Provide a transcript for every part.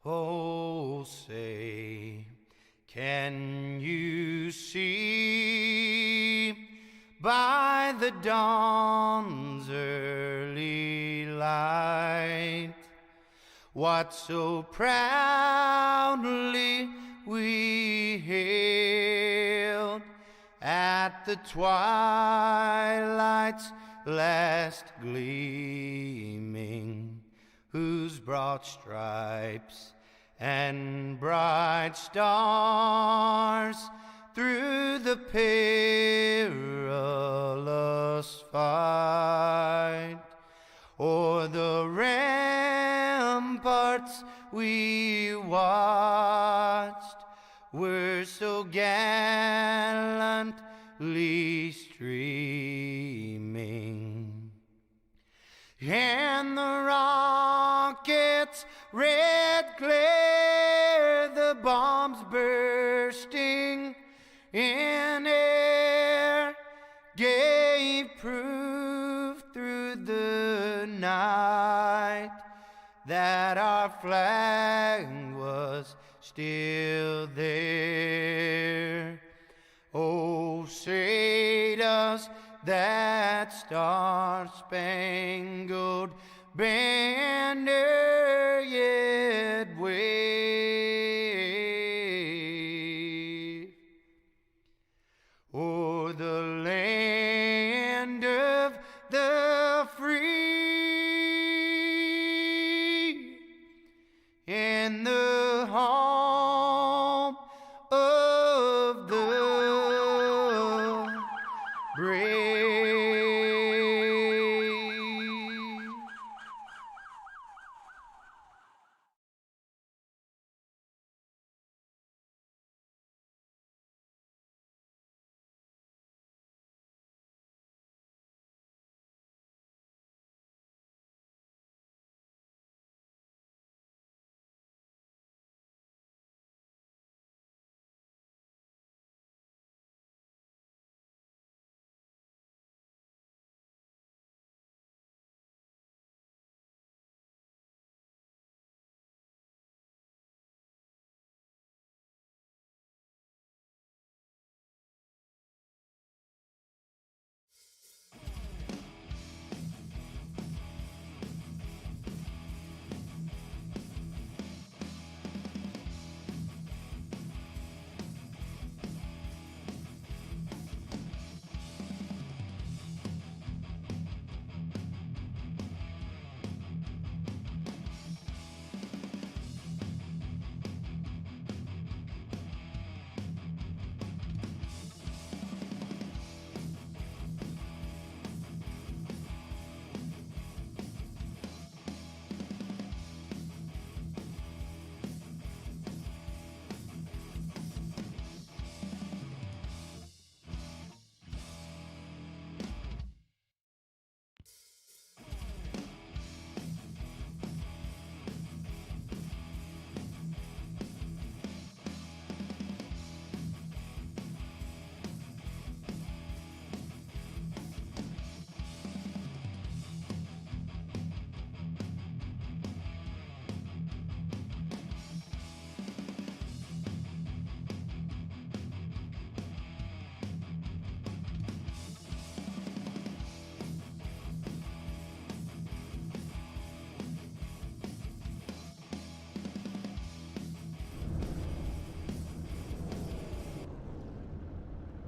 Oh, say, can you see by the dawn's early light what so proudly we hailed at the twilight's last gleaming, whose broad stripes and bright stars through the perilous fight o'er the ramparts we watched were so gallantly streaming, and the rockets' red glare, the bombs bursting in air, gave proof through the night that our flag was still there. Oh, say does that star-spangled banner yet wave o'er the land of the free and the home of the brave?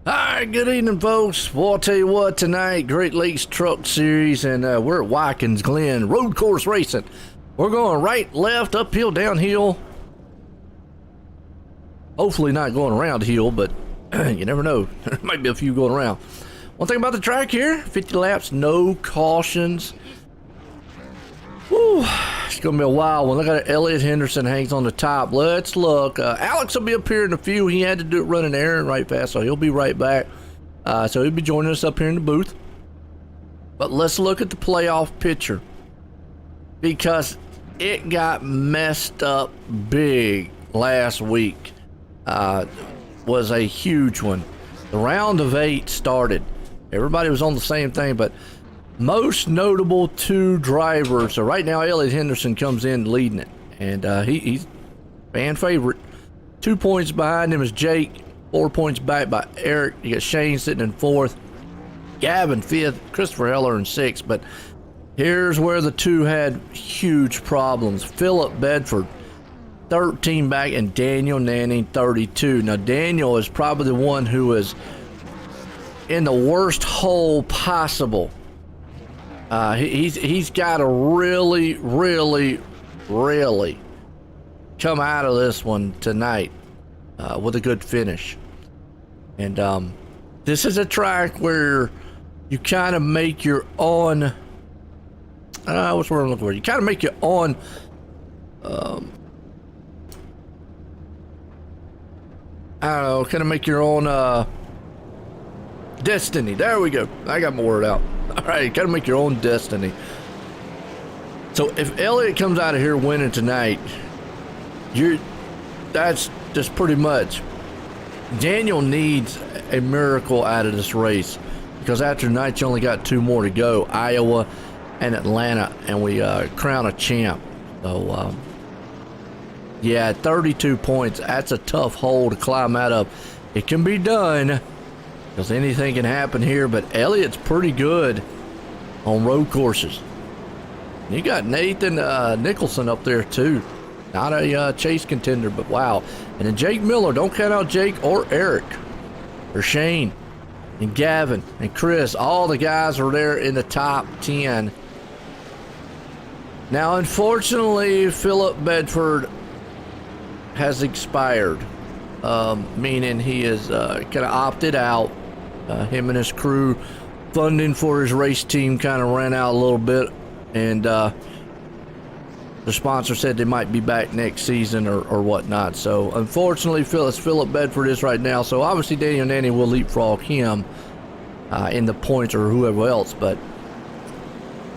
Alright, good evening, folks. Well, I'll tell you what, tonight, Great Lakes Truck Series, and we're at Watkins Glen Road Course Racing. We're going right, left, uphill, downhill. Hopefully not going around the hill, but you never know. There might be a few going around. One thing about the track here, 50 laps, no cautions. Whew, it's going to be a wild one. Look at Elliot Henderson hangs on the top. Let's look. Alex will be up here in a few. He had to do it running errand right fast, so he'll be right back. So he'll be joining us up here in the booth. But let's look at the playoff picture, because it got messed up big last week. Was a huge one. The round of 8 started. Everybody was on the same thing, but most notable 2 drivers. So right now, Elliot Henderson comes in leading it, and he's fan favorite. 2 points behind him is Jake. 4 points back by Eric. You got Shane sitting in 4th. Gavin 5th. Christopher Heller in 6th. But here's where the two had huge problems. Philip Bedford, 13 back, and Daniel Nanning, 32. Now, Daniel is probably the one who is in the worst hole possible. He's got to really come out of this one tonight with a good finish. And this is a track where you kind of make your own. What's the word I'm looking for? You kind of make your own. I don't know. Kind of make your own destiny. There we go. I got my word out. All right, kind of make your own destiny. So if Elliott comes out of here winning tonight, that's just pretty much. Daniel needs a miracle out of this race because after tonight you only got 2 more to go, Iowa and Atlanta, and we crown a champ. So yeah, 32 points. That's a tough hole to climb out of. It can be done because anything can happen here, but Elliott's pretty good on road courses. You got Nathan Nicholson up there too. Not a chase contender, but wow. And then Jake Miller. Don't count out Jake or Eric or Shane and Gavin and Chris. All the guys are there in the top 10. Now, unfortunately, Philip Bedford has expired, meaning he is kind of opted out. Him and his crew funding for his race team kind of ran out a little bit, and the sponsor said they might be back next season or whatnot. So unfortunately, Philip Bedford is right now. So obviously Daniel Nanny will leapfrog him in the points or whoever else. But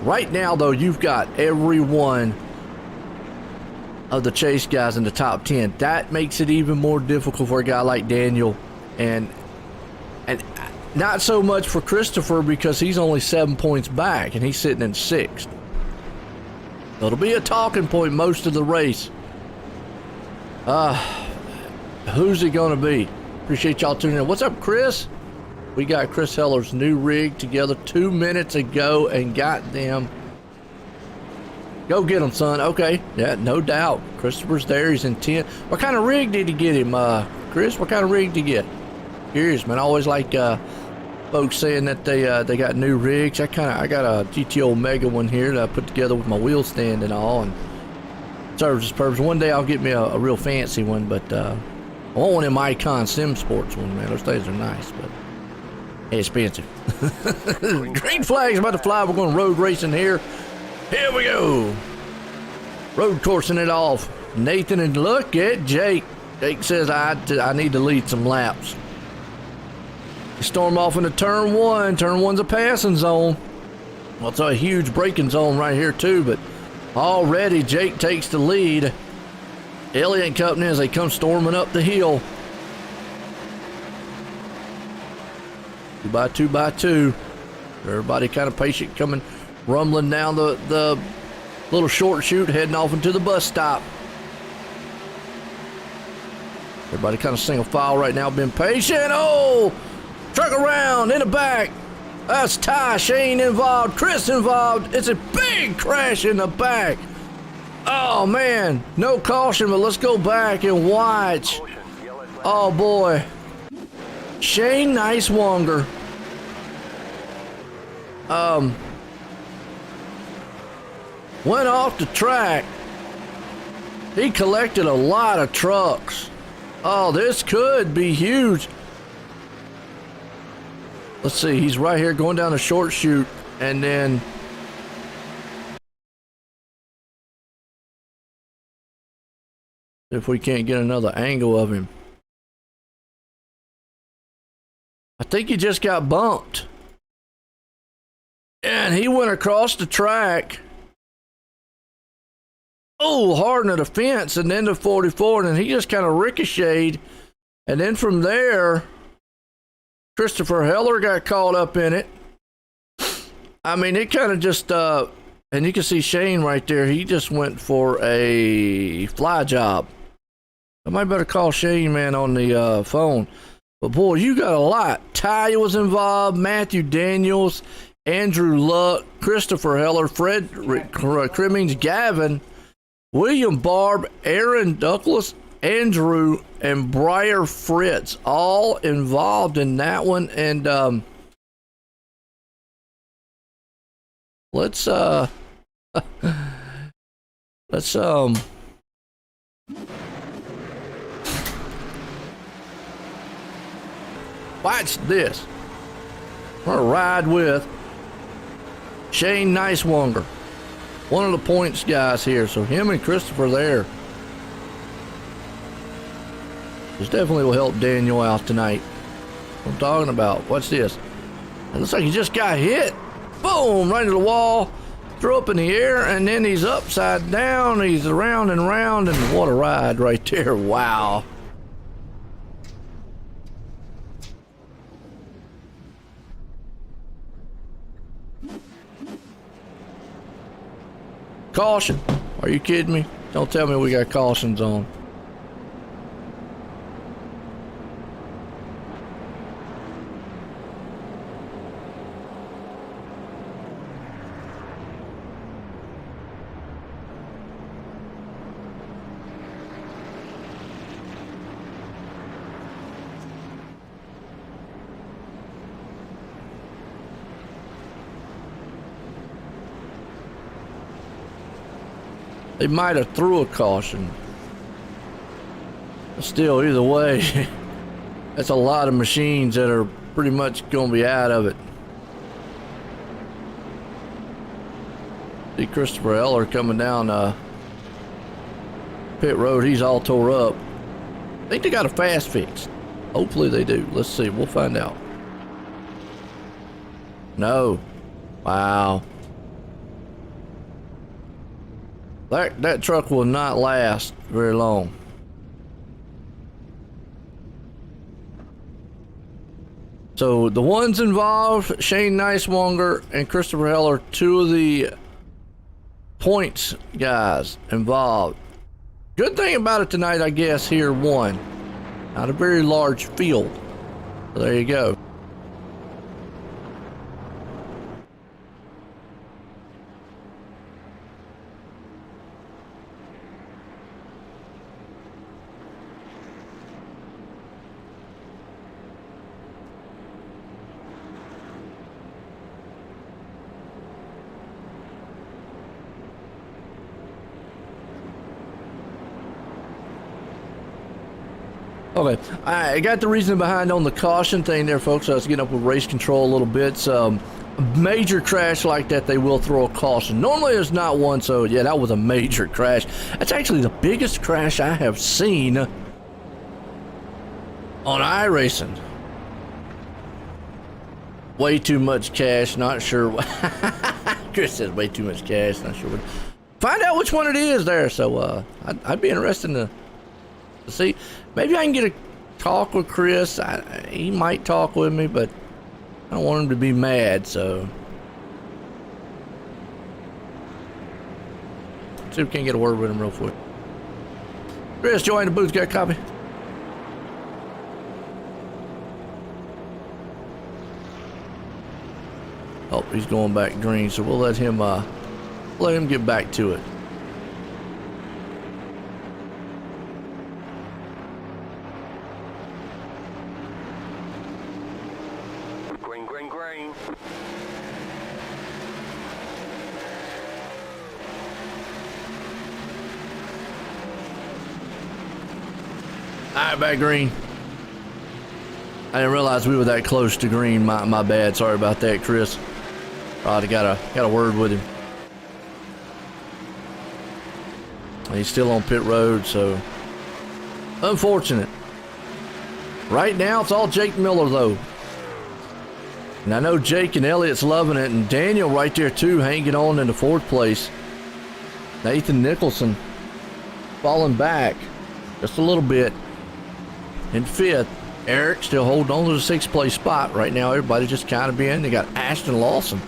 right now, though, you've got every one of the chase guys in the top 10. That makes it even more difficult for a guy like Daniel, and not so much for Christopher because he's only 7 points back and he's sitting in 6th. It'll be a talking point most of the race. Who's it gonna be? Appreciate y'all tuning in. What's up, Chris? We got Chris Heller's new rig together 2 minutes ago, and got them. Go get him, son. Okay, yeah, no doubt. Christopher's there. He's in 10. What kind of rig did he get him, Chris? What kind of rig did you get? Curious, man. I always like folks saying that they got new rigs. I got a GT Omega one here that I put together with my wheel stand and all, and serves its purpose. One day I'll get me a real fancy one, but I want one in my Icon Sim Sports one, man. Those things are nice, but expensive. Green flag's about to fly. We're going road racing here. Here we go. Road coursing it off. Nathan, and look at Jake. Jake says I need to lead some laps. Storm off into turn 1. Turn 1's a passing zone. Well, it's a huge braking zone right here too, but already Jake takes the lead. Elliott and company as they come storming up the hill. 2 by 2. Everybody kind of patient, coming rumbling down the little short chute, heading off into the bus stop. Everybody kind of single file right now, being patient. Oh! Truck around in the back. That's Ty, Shane involved, Chris involved. It's a big crash in the back. Oh man, no caution, but let's go back and watch. Oh boy. Shane Nicewonger. Went off the track. He collected a lot of trucks. Oh, this could be huge. Let's see, he's right here going down a short chute, and then if we can't get another angle of him. I think he just got bumped. And he went across the track. Oh, hard into the fence and then to 44, and then he just kind of ricocheted. And then from there, Christopher Heller got caught up in it. I mean, it kind of just, and you can see Shane right there. He just went for a fly job. Somebody better call Shane, man, on the phone. But boy, you got a lot. Ty was involved, Matthew Daniels, Andrew Luck, Christopher Heller, Fred Crimmings, Gavin, William Barb, Aaron Douglas, Andrew, and Briar Fritz, all involved in that one. And let's watch this. We're gonna ride with Shane Nicewonger, one of the points guys here. So him and Christopher there. This definitely will help Daniel out tonight. What I'm talking about. What's this? It looks like he just got hit. Boom! Right into the wall. Threw up in the air, and then he's upside down. He's around and around, and what a ride right there. Wow. Caution. Are you kidding me? Don't tell me we got cautions on. They might have threw a caution. Still, either way, that's a lot of machines that are pretty much going to be out of it. See Christopher Eller coming down pit road. He's all tore up. I think they got a fast fix. Hopefully they do. Let's see. We'll find out. No. Wow. That truck will not last very long. So the ones involved, Shane Nicewonger and Christopher Heller, two of the points guys involved. Good thing about it tonight, I guess, here won. Not a very large field. So there you go. Okay, I got the reason behind on the caution thing there, folks. I was getting up with race control a little bit. A major crash like that, they will throw a caution. Normally there's not one, so yeah, that was a major crash. That's actually the biggest crash I have seen on iRacing. Way too much cash, not sure. Chris says way too much cash, not sure what. Find out which one it is there, so I'd be interested to see. Maybe I can get a talk with Chris. He might talk with me, but I don't want him to be mad, so. See if we can get a word with him real quick. Chris, join the booth. Got a copy? Oh, he's going back green, so we'll let him get back to it. Alright, back green. I didn't realize we were that close to green. My bad. Sorry about that, Chris. I got a word with him. He's still on pit road, so unfortunate. Right now, it's all Jake Miller, though. And I know Jake and Elliot's loving it, and Daniel right there, too, hanging on in the fourth place. Nathan Nicholson falling back just a little bit in fifth. Eric still holding on to the sixth place spot right now. Everybody just kind of being. They got Ashton Lawson.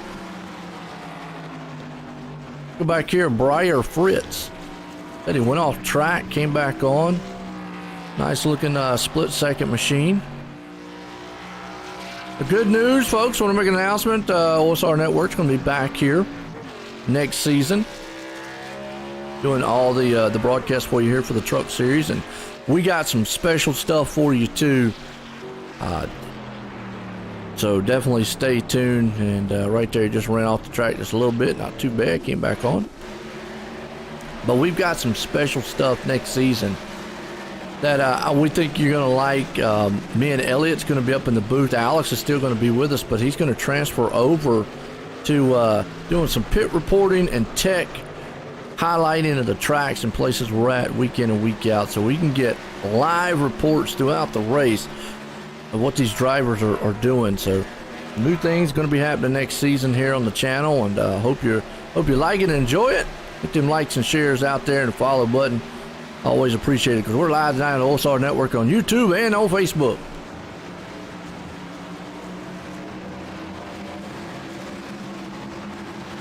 Go back here, Briar Fritz. Said he went off track, came back on. Nice looking split second machine. The good news, folks, want to make an announcement. OSR Network's going to be back here next season, doing all the broadcasts for you here for the Truck Series, and we got some special stuff for you too. So definitely stay tuned. And right there, just ran off the track just a little bit, not too bad. Came back on, but we've got some special stuff next season that we think you're going to like. Me and Elliot's going to be up in the booth. Alex is still going to be with us, but he's going to transfer over to doing some pit reporting and tech highlighting of the tracks and places we're at week in and week out, so we can get live reports throughout the race of what these drivers are doing. So new things going to be happening next season here on the channel, and hope you like it and enjoy it. Get them likes and shares out there and the follow button. Always appreciate it, because we're live tonight on the OSR Network on YouTube and on Facebook.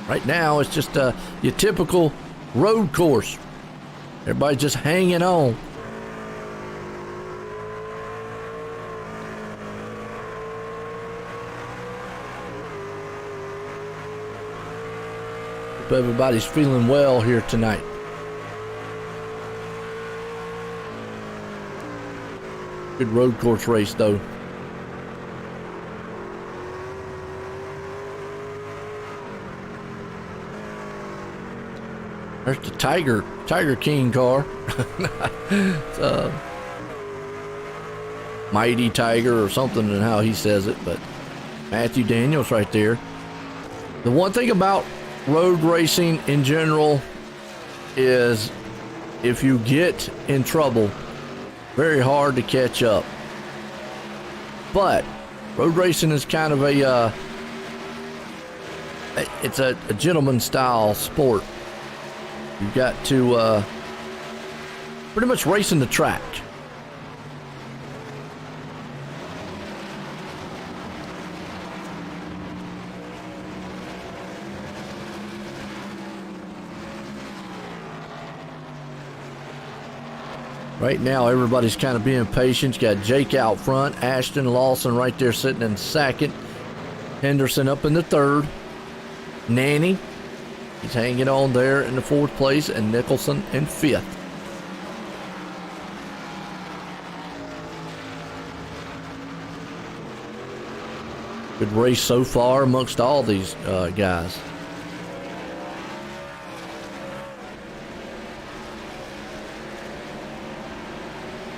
Right now, it's just your typical road course. Everybody's just hanging on. Hope everybody's feeling well here tonight. Good road course race, though. There's the Tiger King car. It's Mighty Tiger or something, and how he says it, but Matthew Daniels right there. The one thing about road racing in general is if you get in trouble, very hard to catch up. But road racing is kind of it's a gentleman style sport. You've got to pretty much race in the track. Right now, everybody's kind of being patient. You got Jake out front, Ashton Lawson right there sitting in second, Henderson up in the third, Nanny, he's hanging on there in the fourth place, and Nicholson in fifth. Good race so far amongst all these guys.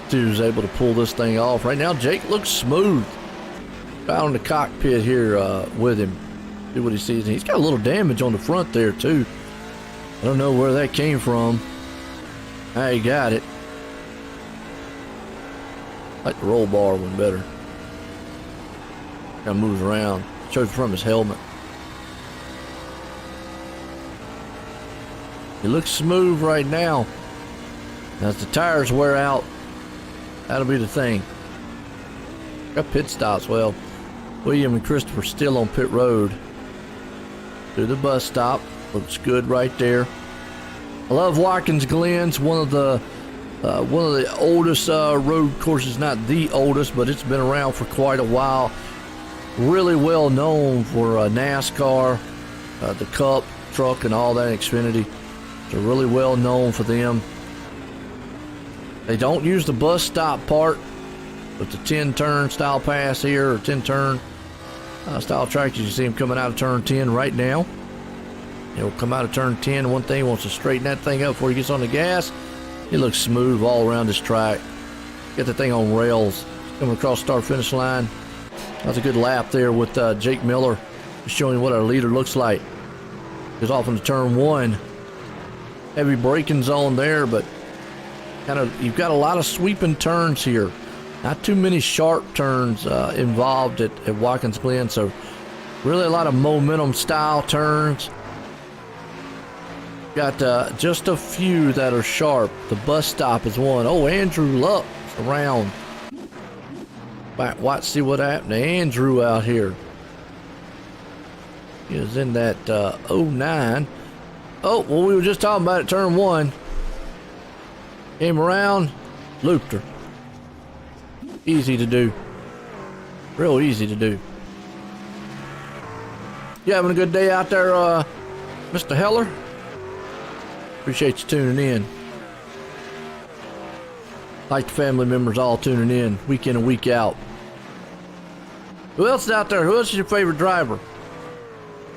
Who's able to pull this thing off. Right now, Jake looks smooth. Out in the cockpit here with him. See what he sees. He's got a little damage on the front there, too. I don't know where that came from. He got it. I like the roll bar one better. Kind of moves around. Shows from his helmet. He looks smooth right now. As the tires wear out, that'll be the thing. Got pit stops. Well, William and Christopher still on pit road. To the bus stop. Looks good right there. I love Watkins Glen's one of the oldest road courses. Not the oldest, but it's been around for quite a while. Really well known for NASCAR, the Cup, truck, and all that, Xfinity. They're really well known for them. They don't use the bus stop part, but the 10-turn style pass here, or 10-turn style track, you see him coming out of turn 10 right now. He'll come out of turn 10. One thing, wants to straighten that thing up before he gets on the gas. He looks smooth all around this track. Get the thing on rails. Coming across start-finish line. That's a good lap there with Jake Miller, showing what our leader looks like. Goes off into turn 1. Heavy braking zone there, but you've got a lot of sweeping turns here. Not too many sharp turns involved at Watkins Glen, so really a lot of momentum style turns. Got just a few that are sharp. The bus stop is one. Oh, Andrew Luck around. Watch, see what happened to Andrew out here. He was in that 09. Oh, well, we were just talking about it, turn 1. Came around, looped her. Easy to do. Real easy to do. You having a good day out there, Mr. Heller? Appreciate you tuning in. Like the family members all tuning in, week in and week out. Who else is out there? Who else is your favorite driver?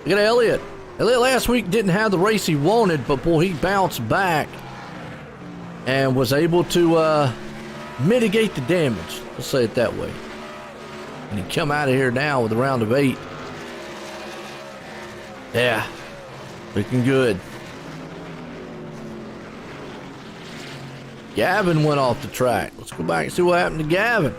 You got Elliott. Elliott last week didn't have the race he wanted, but boy, he bounced back and was able to mitigate the damage. Let's say it that way. And he come out of here now with a round of 8. Yeah, looking good. Gavin went off the track. Let's go back and see what happened to Gavin.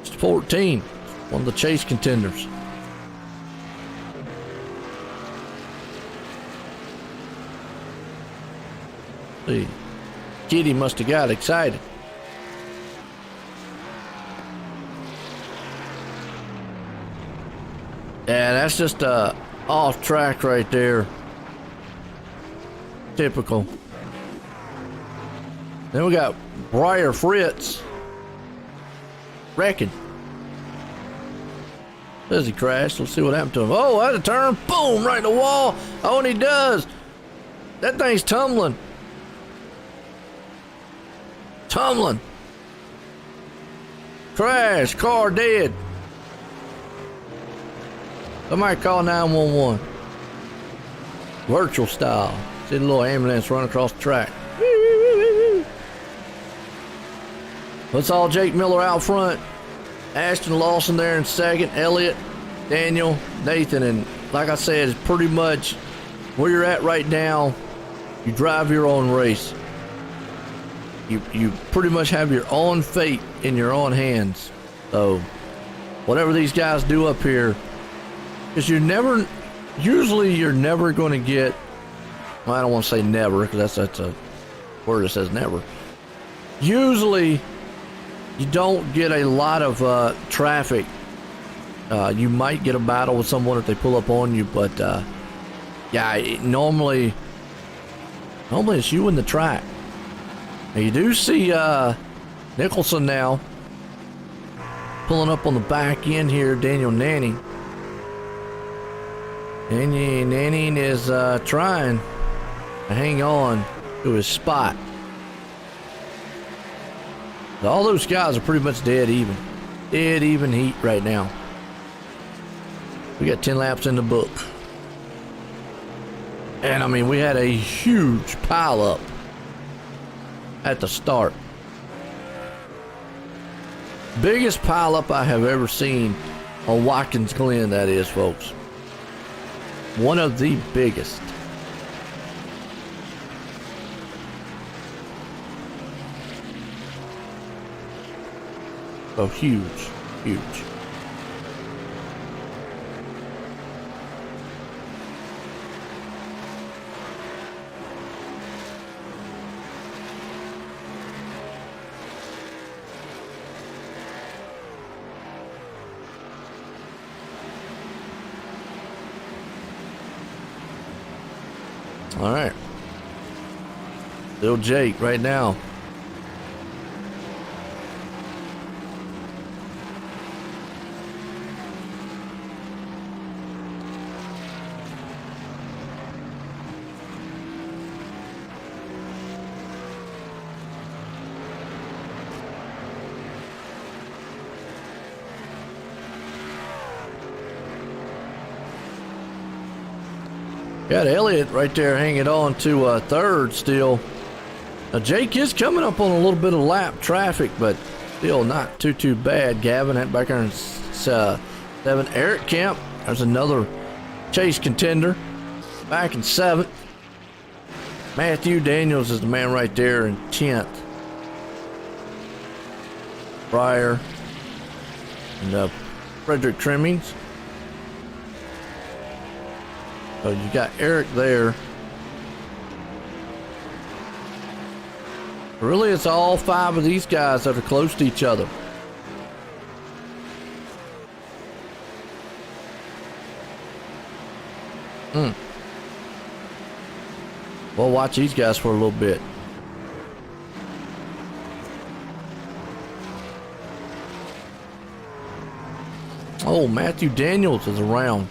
It's 14, one of the chase contenders. See, Kitty must have got excited. Yeah, that's just off track right there. Typical. Then we got Briar Fritz wrecking. Does he crash? Let's see what happened to him. Oh, out of turn. Boom, right in the wall. Oh, and he does. That thing's tumbling. Tumbling. Crash. Car dead. Somebody call 911. Virtual style. See the little ambulance run across the track. Let's all Jake Miller out front. Ashton Lawson there in second. Elliott, Daniel, Nathan. And like I said, it's pretty much where you're at right now. You drive your own race. You pretty much have your own fate in your own hands. So whatever these guys do up here, because usually you're never going to get, well, I don't want to say never, because that's a word that says never. Usually you don't get a lot of traffic. You might get a battle with someone if they pull up on you, but yeah, normally it's you and the track. Now you do see Nicholson now pulling up on the back end here, Daniel Nanning. Nanning is trying to hang on to his spot. All those guys are pretty much dead even. Dead even heat right now. We got 10 laps in the book. And I mean, we had a huge pile up at the start. Biggest pile up I have ever seen on Watkins Glen, that is, folks. One of the biggest. Oh, huge, huge. All right. Still Jake right now. Got Elliott right there hanging on to third still. Now Jake is coming up on a little bit of lap traffic, but still not too bad. Gavin had back there in 7. Eric Kemp, there's another chase contender, back in 7th. Matthew Daniels is the man right there in 10th. Pryor and Frederick Trimmings. So you got Eric there. Really, it's all 5 of these guys that are close to each other. We'll watch these guys for a little bit. Oh, Matthew Daniels is around.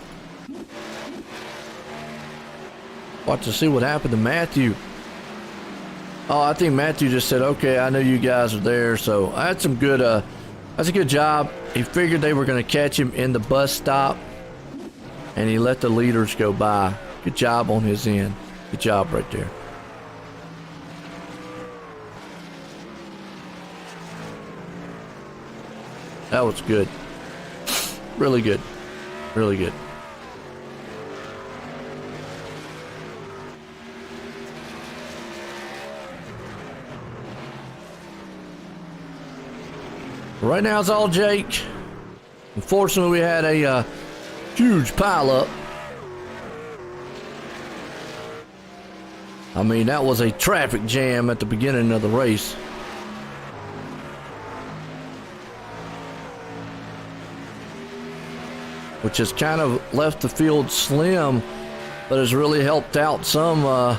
Watch to see what happened to Matthew. Oh, I think Matthew just said, okay, I know you guys are there. So that's some good, that's a good job. He figured they were going to catch him in the bus stop, and he let the leaders go by. Good job on his end. Good job right there. That was good. Really good. Really good. Right now it's all Jake. Unfortunately, we had a huge pileup. I mean, that was a traffic jam at the beginning of the race. Which has kind of left the field slim, but has really helped out some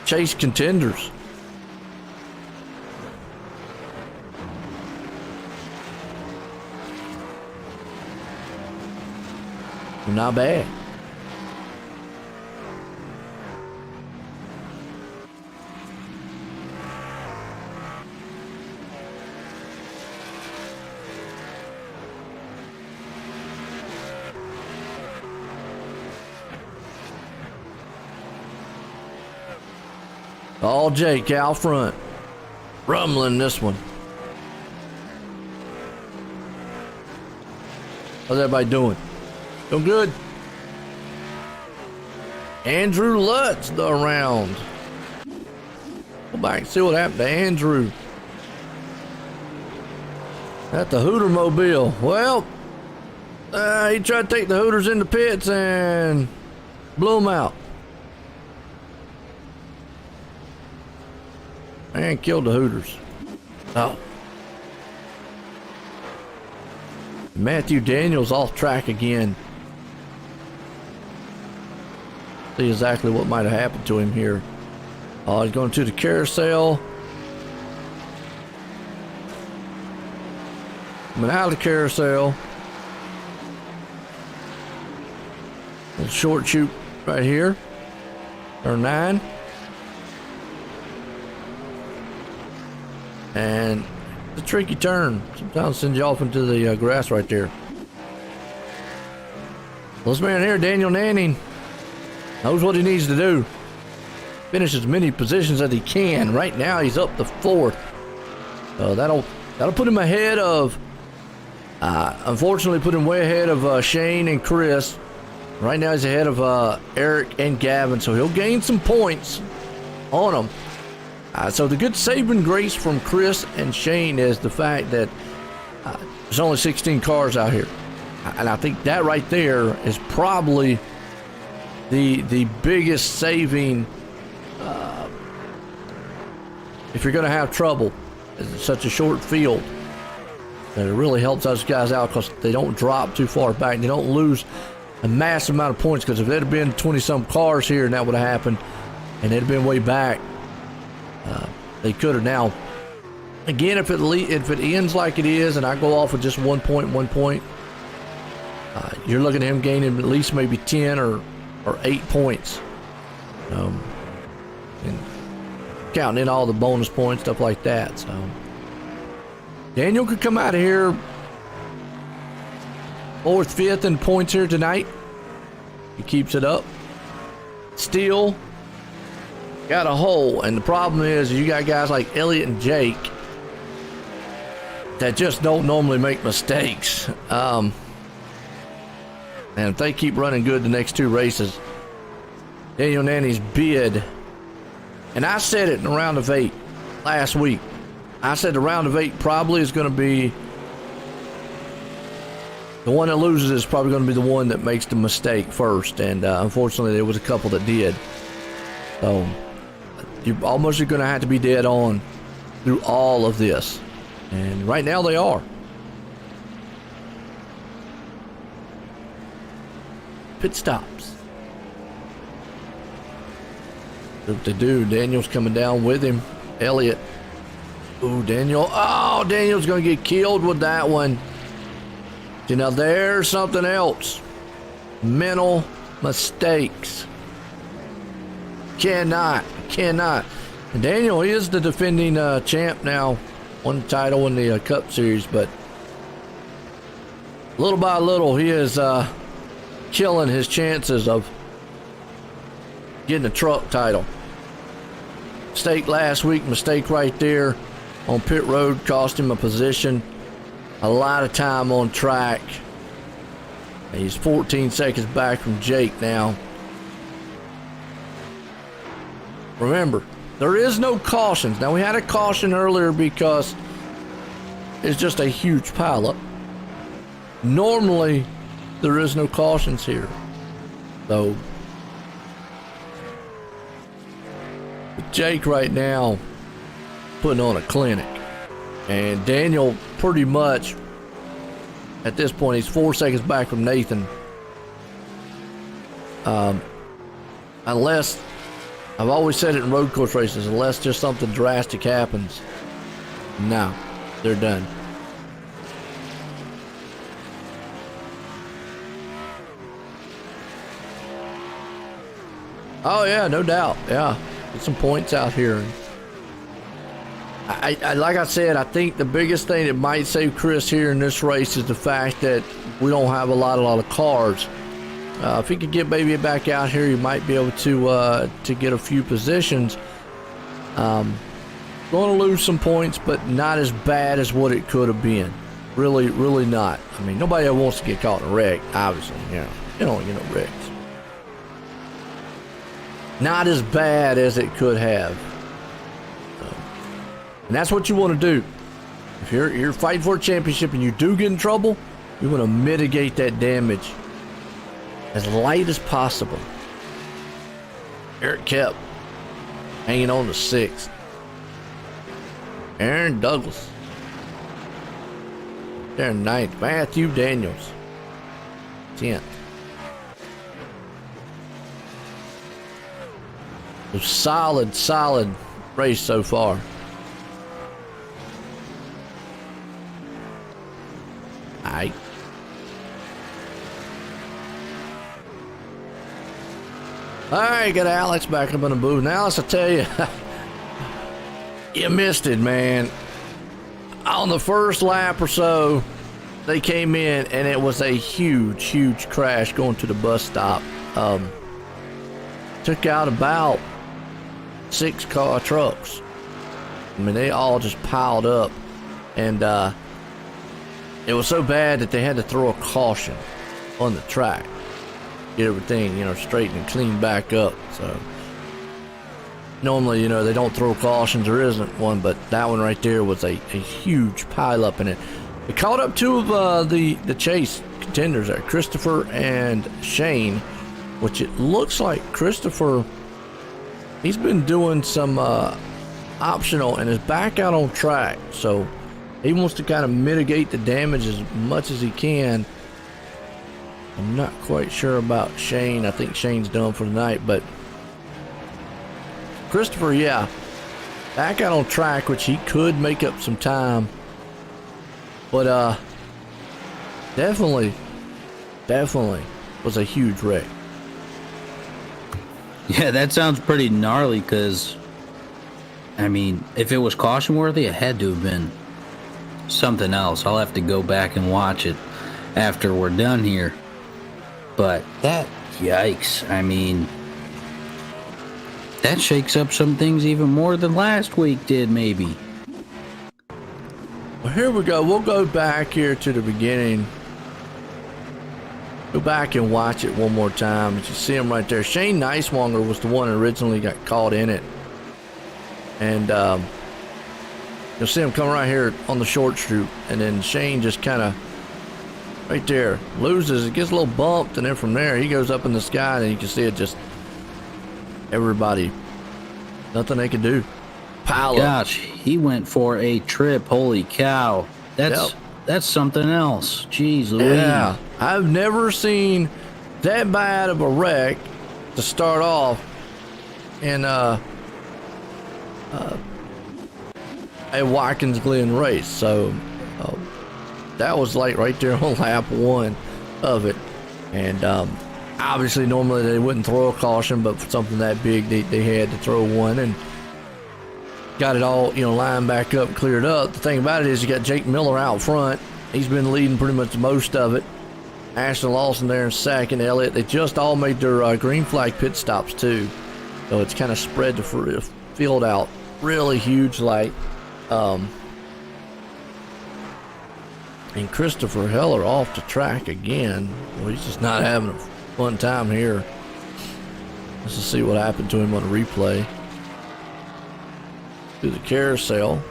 chase contenders. Not bad. All Jake out front. Rumbling this one. How's everybody doing? Doing good. Andrew Lutz around. Go back and see what happened to Andrew. At the Hooter Mobile. Well, he tried to take the Hooters in the pits and blew them out. And killed the Hooters. Oh. Matthew Daniels off track again. See exactly what might have happened to him here. Oh, he's going to the carousel. Coming out of the carousel. Little short chute right here. Turn 9. And it's a tricky turn. Sometimes sends you off into the grass right there. This man here, Daniel Nanning, knows what he needs to do. Finish as many positions as he can. Right now, he's up to 4th. That'll put him ahead of. Unfortunately, put him way ahead of Shane and Chris. Right now, he's ahead of Eric and Gavin, so he'll gain some points on them. So the good saving grace from Chris and Shane is the fact that there's only 16 cars out here. And I think that right there is probably the biggest saving if you're going to have trouble. It's such a short field that it really helps those guys out because they don't drop too far back. They don't lose a massive amount of points, because if there had been 20-some cars here and that would have happened and they'd have been way back, they could have. Now, again, if it ends like it is and I go off with just 1 point, you're looking at him gaining at least maybe 10 or 8 points. And counting in all the bonus points, stuff like that. So Daniel could come out of here 4th, 5th in points here tonight. He keeps it up. Still got a hole, and the problem is you got guys like Elliott and Jake that just don't normally make mistakes. And if they keep running good the next 2 races, Daniel Nanning's bid, and I said it in the round of 8 last week. I said the round of 8 probably is going to be the one that loses is probably going to be the one that makes the mistake first, and unfortunately there was a couple that did. So you're almost going to have to be dead on through all of this, and right now they are. Pit stops. If they do, Daniel's coming down with him. Elliott. Ooh, Daniel. Oh, Daniel's going to get killed with that one. See, now there's something else. Mental mistakes. Cannot. And Daniel, he is the defending champ now. Won the title in the Cup Series, but little by little, he is killing his chances of getting a truck title. Mistake last week, mistake right there on pit road, cost him a position. A lot of time on track. He's 14 seconds back from Jake now. Remember, there is no cautions. Now, we had a caution earlier because it's just a huge pileup. Normally, there is no cautions here. So, Jake right now putting on a clinic. And Daniel pretty much, at this point, he's 4 seconds back from Nathan. Unless, I've always said it in road course races, unless just something drastic happens, no, they're done. Oh yeah, no doubt. Yeah, get some points out here. I like I said, I think the biggest thing that might save Chris here in this race is the fact that we don't have a lot of cars. If he could get baby back out here, he might be able to get a few positions. Going to lose some points, but not as bad as what it could have been. Really, really not. I mean, nobody ever wants to get caught in a wreck, obviously. You don't want to get no wrecks. Not as bad as it could have. And that's what you want to do. If you're fighting for a championship and you do get in trouble, you want to mitigate that damage as light as possible. Eric Kep hanging on to 6th. Aaron Douglas there in 9th. Matthew Daniels 10th. A solid race so far. Alright. Alright, got Alex back up in the booth. Now, Alex, I tell you, you missed it, man. On the first lap or so, they came in and it was a huge crash going to the bus stop. Took out about 6 car trucks. I mean, they all just piled up, and it was so bad that they had to throw a caution on the track, get everything straightened and cleaned back up. So normally they don't throw cautions, there isn't one, but that one right there was a huge pile up in it. It caught up 2 of the chase contenders there, Christopher and Shane, which it looks like Christopher, he's been doing some optional and is back out on track, so he wants to kind of mitigate the damage as much as he can. I'm not quite sure about Shane. I think Shane's done for the night, but Christopher, yeah, back out on track, which he could make up some time, but definitely was a huge wreck. Yeah, that sounds pretty gnarly, because I mean, if it was caution worthy, it had to have been something else. I'll have to go back and watch it after we're done here. But that, yikes, I mean, that shakes up some things even more than last week did, maybe. Well, here we go. We'll go back here to the beginning. Go back and watch it one more time. You see him right there. Shane Nicewanger was the one that originally got caught in it. And you'll see him come right here on the short chute. And then Shane just kind of right there loses. It gets a little bumped. And then from there, he goes up in the sky. And you can see it just, everybody, nothing they can do. Pile up. Gosh, he went for a trip. Holy cow. That's something else. Jeez Louise. Yeah, I've never seen that bad of a wreck to start off in a Watkins Glen race. So that was like right there on lap 1 of it. And obviously normally they wouldn't throw a caution, but for something that big they had to throw one, and got it all lined back up, cleared up. The thing about it is you got Jake Miller out front. He's been leading pretty much most of it. Ashton Lawson there in second. Elliott, they just all made their green flag pit stops too, so it's kind of spread the field out really huge like. And Christopher Heller off the track again. Well, he's just not having a fun time here. Let's just see what happened to him on the replay. Do the carousel.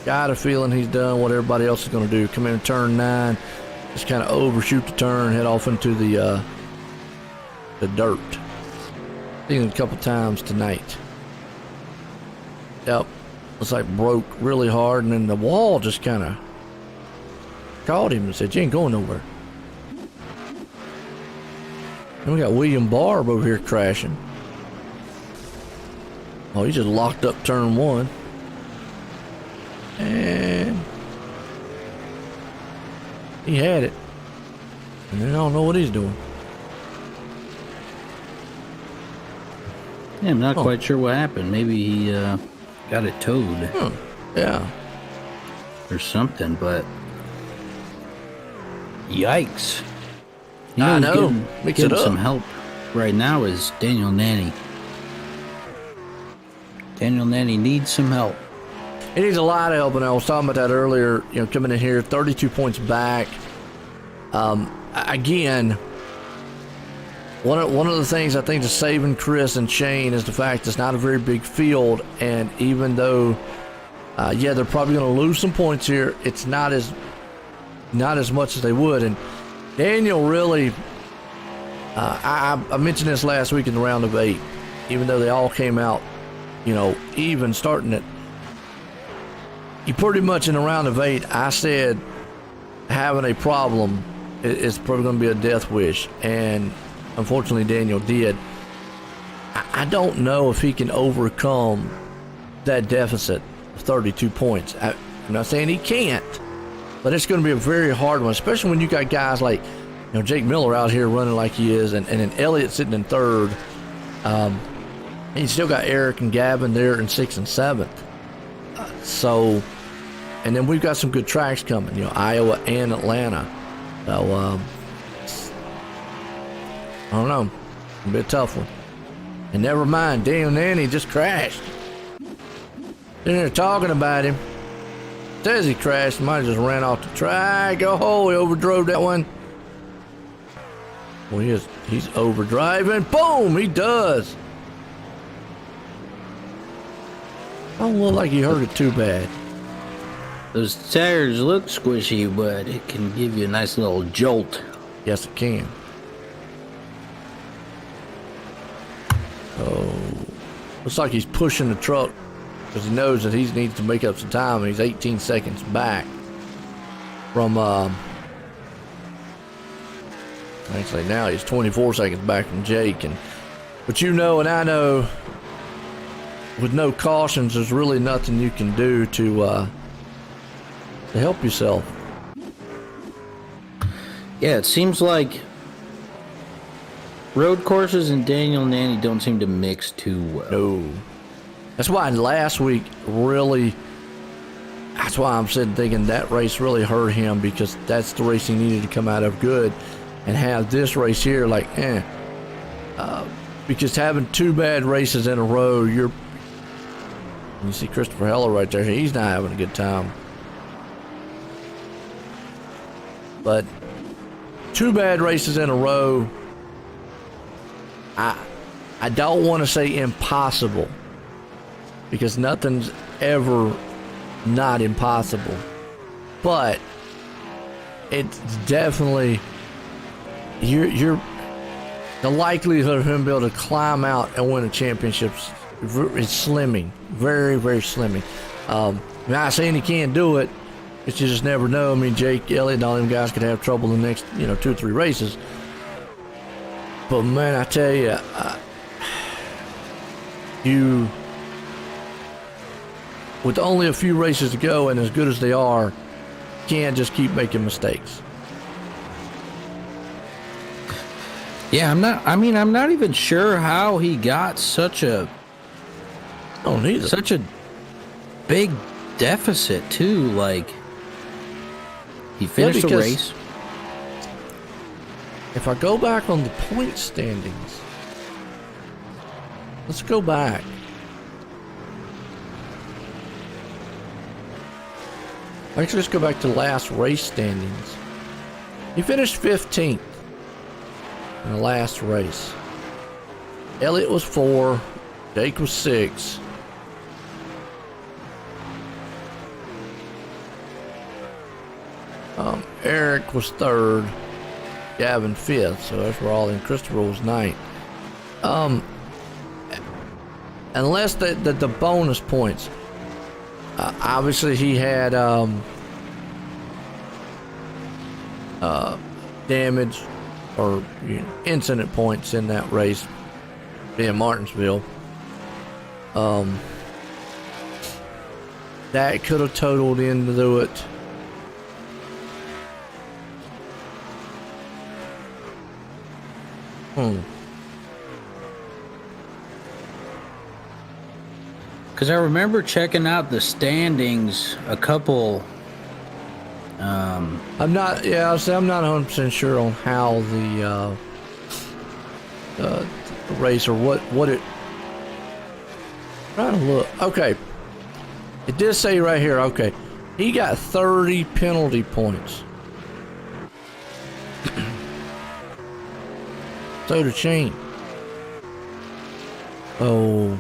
Got a feeling he's done what everybody else is going to do. Come in turn 9, just kind of overshoot the turn, head off into the dirt. Seen it a couple times tonight. Yep. Looks like broke really hard, and then the wall just kind of caught him and said, "You ain't going nowhere." And we got William Barb over here crashing. Oh, he just locked up turn 1. And he had it. And then I don't know what he's doing. Yeah, I'm not quite sure what happened. Maybe he got it towed. Yeah. Or something, but yikes. I know. Mix it Getting up. some help right now is Daniel Nanny. Daniel Nanny needs some help. He needs a lot of help, and I was talking about that earlier. Coming in here, 32 points back. Again, one of the things I think is saving Chris and Shane is the fact it's not a very big field, and even though, they're probably going to lose some points here, it's not as much as they would. And Daniel really, I mentioned this last week in the round of 8, even though they all came out, even starting it. You pretty much in the round of 8, I said having a problem is probably going to be a death wish, and unfortunately Daniel did. I don't know if he can overcome that deficit of 32 points. I'm not saying he can't, but it's going to be a very hard one, especially when you got guys like Jake Miller out here running like he is, and then Elliott sitting in 3rd. And you still got Eric and Gavin there in 6th and 7th. And then we've got some good tracks coming, Iowa and Atlanta. So, I don't know. It'll be a tough one. And never mind, Daniel Nanny just crashed. They're talking about him. Says he crashed, might have just ran off the track. Oh, he overdrove that one. Well, he's overdriving. Boom, he does. Don't look like he hurt it too bad. Those tires look squishy, but it can give you a nice little jolt. Yes, it can. Oh, looks like he's pushing the truck because he knows that he needs to make up some time, and he's 18 seconds back from, actually now he's 24 seconds back from Jake. But and I know, with no cautions, there's really nothing you can do to help yourself. Yeah, it seems like road courses and Daniel Nanny don't seem to mix too well. No. That's why last week that's why I'm sitting thinking that race really hurt him, because that's the race he needed to come out of good, and have this race here because having 2 bad races in a row, you see Christopher Heller right there, he's not having a good time. But 2 bad races in a row, I don't want to say impossible, because nothing's ever not impossible, but it's definitely the likelihood of him being able to climb out and win a championship is slimming, very, very slimming. I'm not saying he can't do it. It's you just never know. I mean, Jake, Elliott, and all them guys could have trouble in the next, 2 or 3 races. But man, I tell you, you with only a few races to go and as good as they are, can't just keep making mistakes. Yeah, I'm not even sure how he got such a big deficit too. Like, he finished the race. If I go back on the point standings, let's go back. Actually, let's go back to last race standings. He finished 15th in the last race. Elliott was 4, Jake was 6. Eric was 3rd, Gavin 5th, so that's where all in. Christopher was 9th. Unless the bonus points. Obviously, he had damage or incident points in that race, being Martinsville. That could have totaled into it. Because I remember checking out the standings a couple. I'm not 100% sure on how the race or what it. Trying to look. Okay, it did say right here. Okay, he got 30 penalty points. So did Shane. Oh.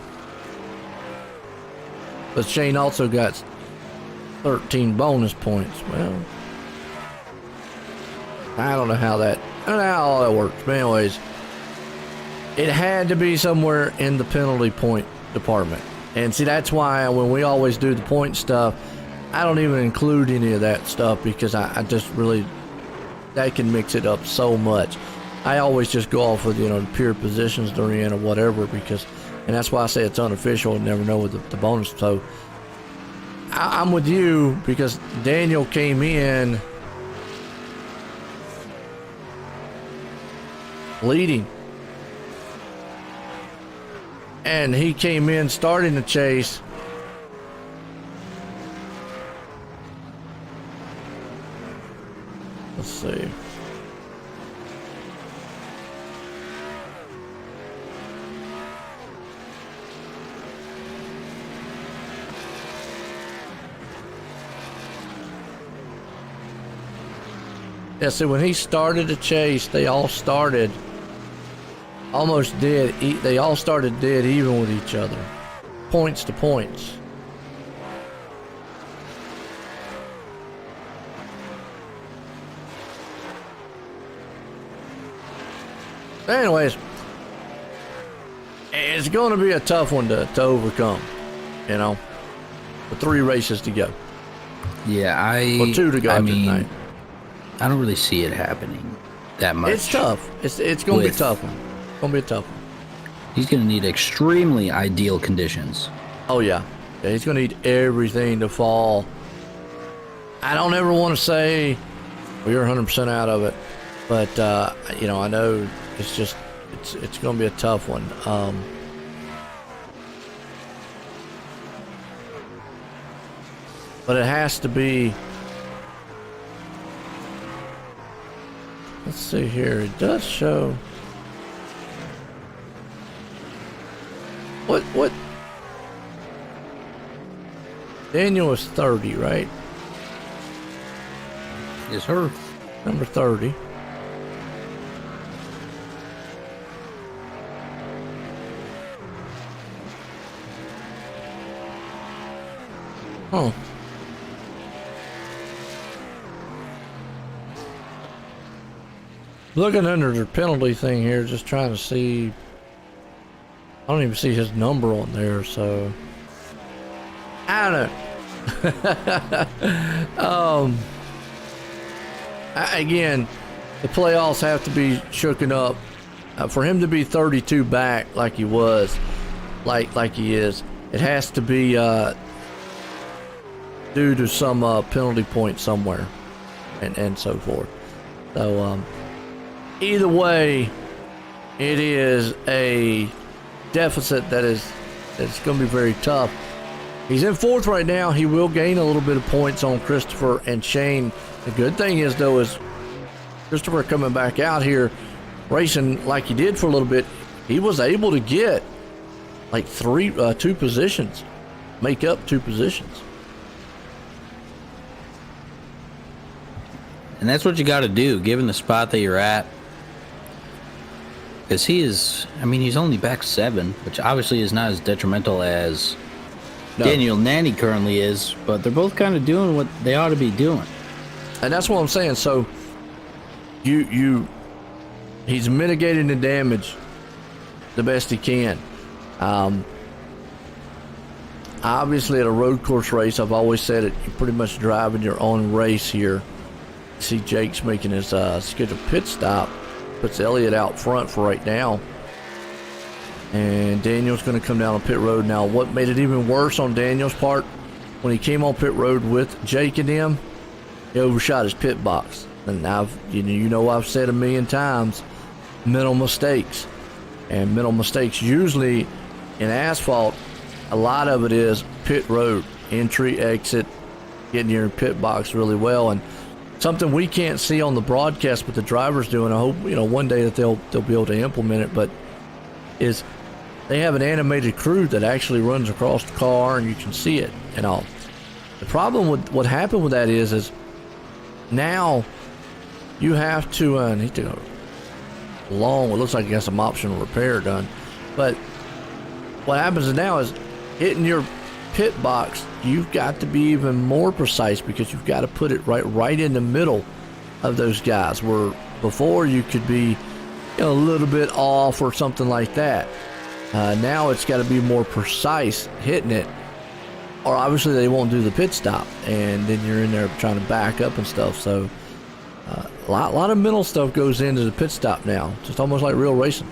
But Shane also got 13 bonus points. Well, I don't know how all that works. But anyways, it had to be somewhere in the penalty point department. And see, that's why when we always do the point stuff, I don't even include any of that stuff because I just really, that can mix it up so much. I always just go off with, the pure positions they're in or whatever and that's why I say it's unofficial and never know with the bonus. So I'm with you because Daniel came in leading. And he came in starting the chase. Let's see. Yeah, see, when he started the chase, they all started dead even with each other. Points to points. Anyways, it's going to be a tough one to overcome, with 3 races to go. Yeah, 2 to go tonight. I don't really see it happening that much. It's tough. It's going to be a tough one. It's going to be a tough one. He's going to need extremely ideal conditions. Oh, yeah. He's going to need everything to fall. I don't ever want to say we're 100% out of it. But, I know it's going to be a tough one. But it has to be. Let's see here. It does show. What? Daniel is 30, right? Yes, sir. Number 30. Huh. Looking under the penalty thing here, just trying to see. I don't even see his number on there, so I don't know. Again, the playoffs have to be shooken up for him to be 32 back like he was, like he is, it has to be due to some penalty point somewhere, and so forth. So either way, it is a deficit that's going to be very tough. He's in fourth right now. He will gain a little bit of points on Christopher and Shane. The good thing is, though, is Christopher coming back out here racing like he did for a little bit. He was able to get like two positions, make up 2 positions. And that's what you got to do, given the spot that you're at. Because he's only back 7, which obviously is not as detrimental as Daniel Nanny currently is, but they're both kind of doing what they ought to be doing. And that's what I'm saying. So he's mitigating the damage the best he can. Obviously, at a road course race, I've always said it, you're pretty much driving your own race here. You see Jake's making his scheduled pit stop. Puts Elliott out front for right now. And Daniel's going to come down on pit road. Now, what made it even worse on Daniel's part, when he came on pit road with Jake and him, he overshot his pit box. And I've said a million times, mental mistakes. And mental mistakes usually in asphalt, a lot of it is pit road, entry, exit, getting your pit box really well. And something we can't see on the broadcast, but the drivers do, and I hope one day that they'll be able to implement it. But is they have an animated crew that actually runs across the car, and you can see it and all. The problem with what happened with that is now you have to need to go long. It looks like you got some optional repair done, but what happens now is hitting your pit box, you've got to be even more precise, because you've got to put it right in the middle of those guys, where before you could be a little bit off or something like that. Now it's got to be more precise hitting it, or obviously they won't do the pit stop, and then you're in there trying to back up and stuff. So a lot of mental stuff goes into the pit stop now, just almost like real racing.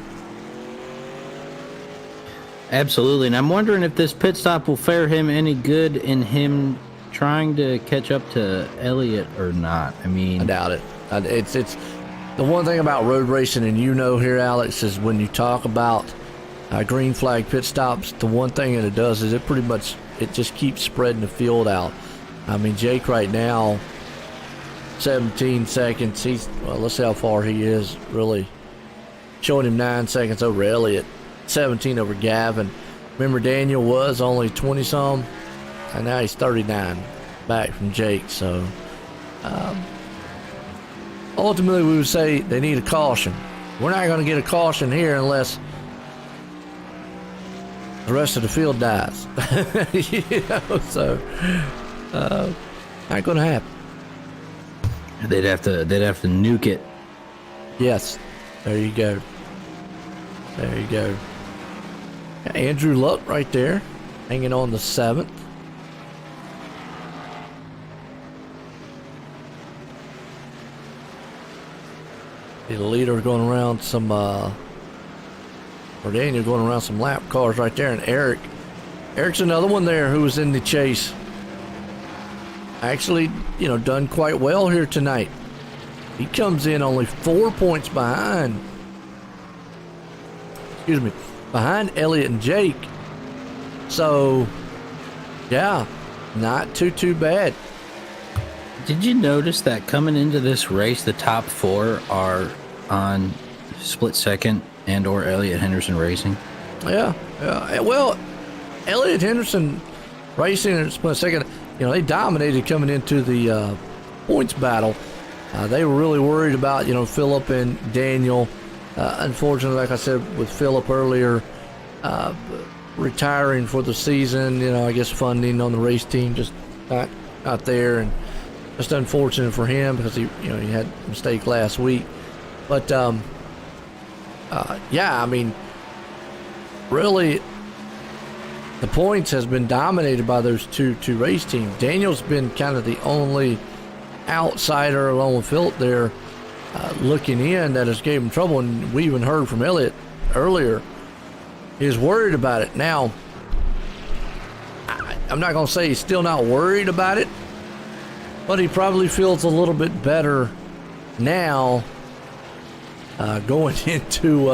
Absolutely, and I'm wondering if this pit stop will fare him any good in him trying to catch up to Elliott or not. I mean, I doubt it. It's the one thing about road racing, and here, Alex, is when you talk about green flag pit stops, the one thing that it does is it just keeps spreading the field out. I mean, Jake right now, 17 seconds. Let's see how far he is, really. Showing him 9 seconds over Elliott. 17 over Gavin. Remember, Daniel was only 20-some, and now he's 39 back from Jake. So ultimately, we would say they need a caution. We're not going to get a caution here unless the rest of the field dies. So not going to happen. They'd have to nuke it. Yes, there you go. There you go. Andrew Luck right there, hanging on the 7th. The leader going around some, or Daniel going around some lap cars right there, and Eric's another one there who was in the chase. Actually, done quite well here tonight. He comes in only 4 points behind. Behind Elliott and Jake. So, yeah, not too bad. Did you notice that coming into this race, the top 4 are on split second and or Elliott Henderson Racing? Yeah. Well, Elliott Henderson Racing in split second, they dominated coming into the points battle. They were really worried about, Phillip and Daniel. Unfortunately, like I said with Phillip earlier, retiring for the season, I guess funding on the race team just not there, and just unfortunate for him because he had a mistake last week. But yeah, I mean, really, the points has been dominated by those two race teams. Daniel's been kind of the only outsider along with Phillip there looking in that has gave him trouble, and we even heard from Elliott earlier. He's worried about it. Now, I'm not going to say he's still not worried about it, but he probably feels a little bit better now going into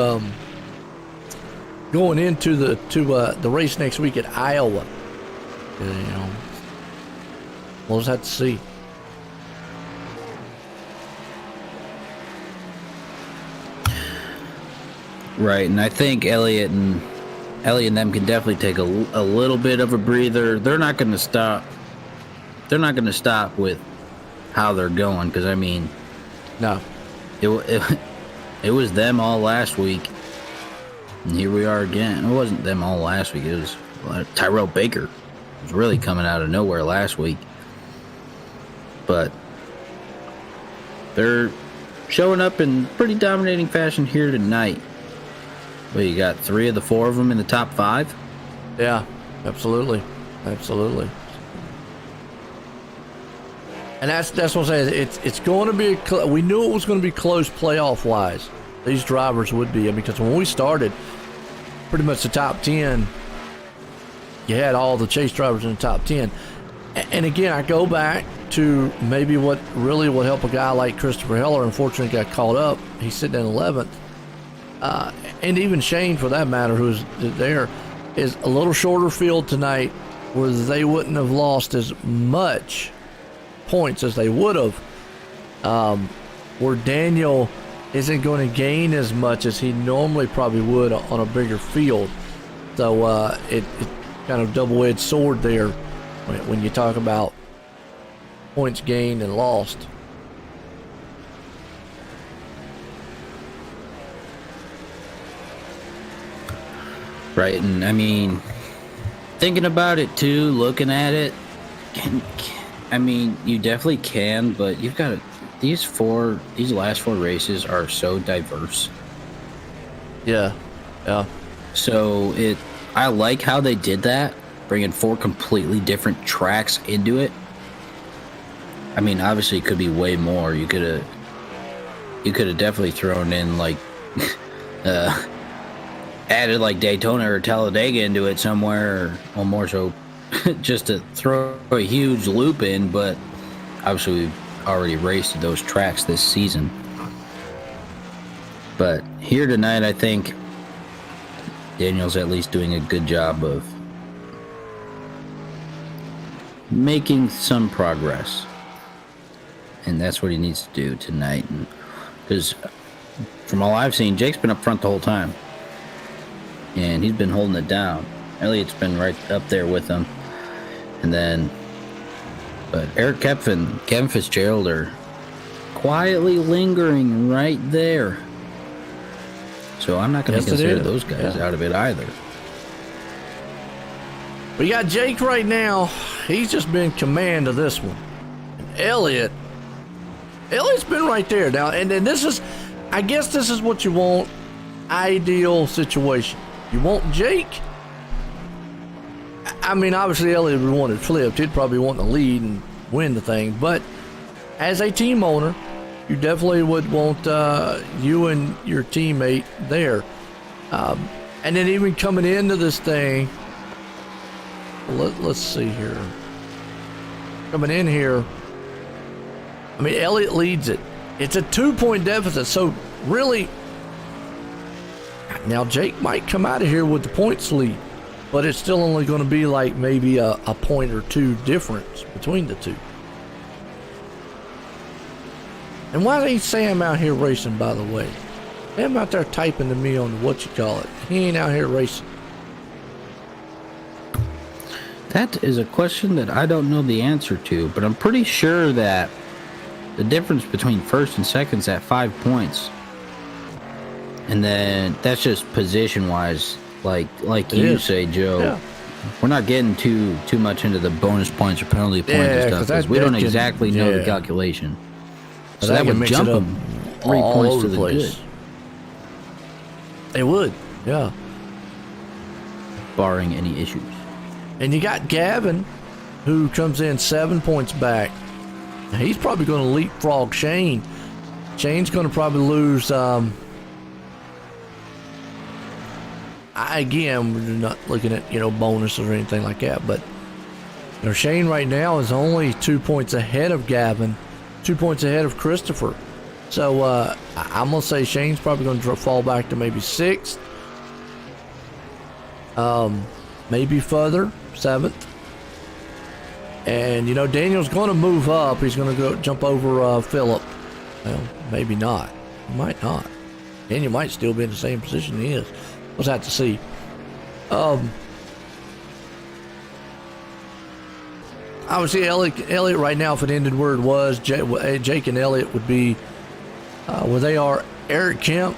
the race next week at Iowa. We'll just have to see. Right, and I think Elliott and them can definitely take a little bit of a breather. They're not going to stop. They're not going to stop with how they're going, because I mean, no, it was them all last week, and here we are again. It wasn't them all last week. It was Tyrell Baker. It was really coming out of nowhere last week, but they're showing up in pretty dominating fashion here tonight. Well, you got 3 of the 4 of them in the top 5? Yeah, absolutely. Absolutely. And that's what I'm saying. It's going to be we knew it was going to be close playoff-wise. These drivers would be. Because when we started, pretty much the top 10, you had all the chase drivers in the top 10. And again, I go back to maybe what would help a guy like Christopher Heller. Unfortunately, got caught up. He's sitting in 11th. And even Shane, for that matter, who's there, is a little shorter field tonight where they wouldn't have lost as much points as they would have, where Daniel isn't going to gain as much as he normally probably would on a bigger field. So it kind of double-edged sword there when you talk about points gained and lost. Right, and I mean, thinking about it too, looking at it, I mean, you definitely can, but you've got to, these last 4 races are so diverse. Yeah. So I like how they did that, bringing 4 completely different tracks into it. I mean, obviously it could be way more. You could have definitely thrown in like added like Daytona or Talladega into it somewhere, or more so just to throw a huge loop in, but obviously we've already raced those tracks this season. But here tonight, I think Daniel's at least doing a good job of making some progress, and that's what he needs to do tonight. Because from all I've seen, Jake's been up front the whole time, and he's been holding it down. Elliott's been right up there with him. And then, but Eric Kepf and Kevin Fitzgerald are quietly lingering right there. So I'm not going to consider those guys out of it either. We got Jake right now. He's just been command of this one. And Elliott's been right there now. And then I guess this is what you want. Ideal situation. You want Jake. I mean, obviously Elliott would want it flipped. He'd probably want to lead and win the thing. But as a team owner, you definitely would want you and your teammate there. And then even coming into this thing, let's see here. Coming in here, I mean, Elliott leads it. It's a 2-point deficit. So really, now Jake might come out of here with the points lead, but it's still only going to be like maybe a point or 2 difference between the two. And why ain't Sam out here racing, by the way? Sam out there typing to me on He ain't out here racing. That is a question that I don't know the answer to, but I'm pretty sure that the difference between first and second's at 5 points. And then that's just position-wise, like you say, Joe. Yeah. We're not getting too much into the bonus points or penalty points and stuff, because we don't exactly know the calculation. So that would jump them 3 points to the good. It would, yeah. Barring any issues. And you got Gavin, who comes in 7 points back. He's probably going to leapfrog Shane Shane's going to probably lose. Again, we're not looking at bonuses or anything like that, but Shane right now is only 2 points ahead of Gavin, 2 points ahead of Christopher. So I'm gonna say Shane's probably gonna fall back to maybe 6th, maybe further 7th, and Daniel's gonna move up. He's gonna go jump over Philip. Well, maybe not. He might not. Daniel might still be in the same position he is. We'll have to see. Obviously, Elliot right now, if it ended where it was, Jake and Elliot would be where they are. Eric Kemp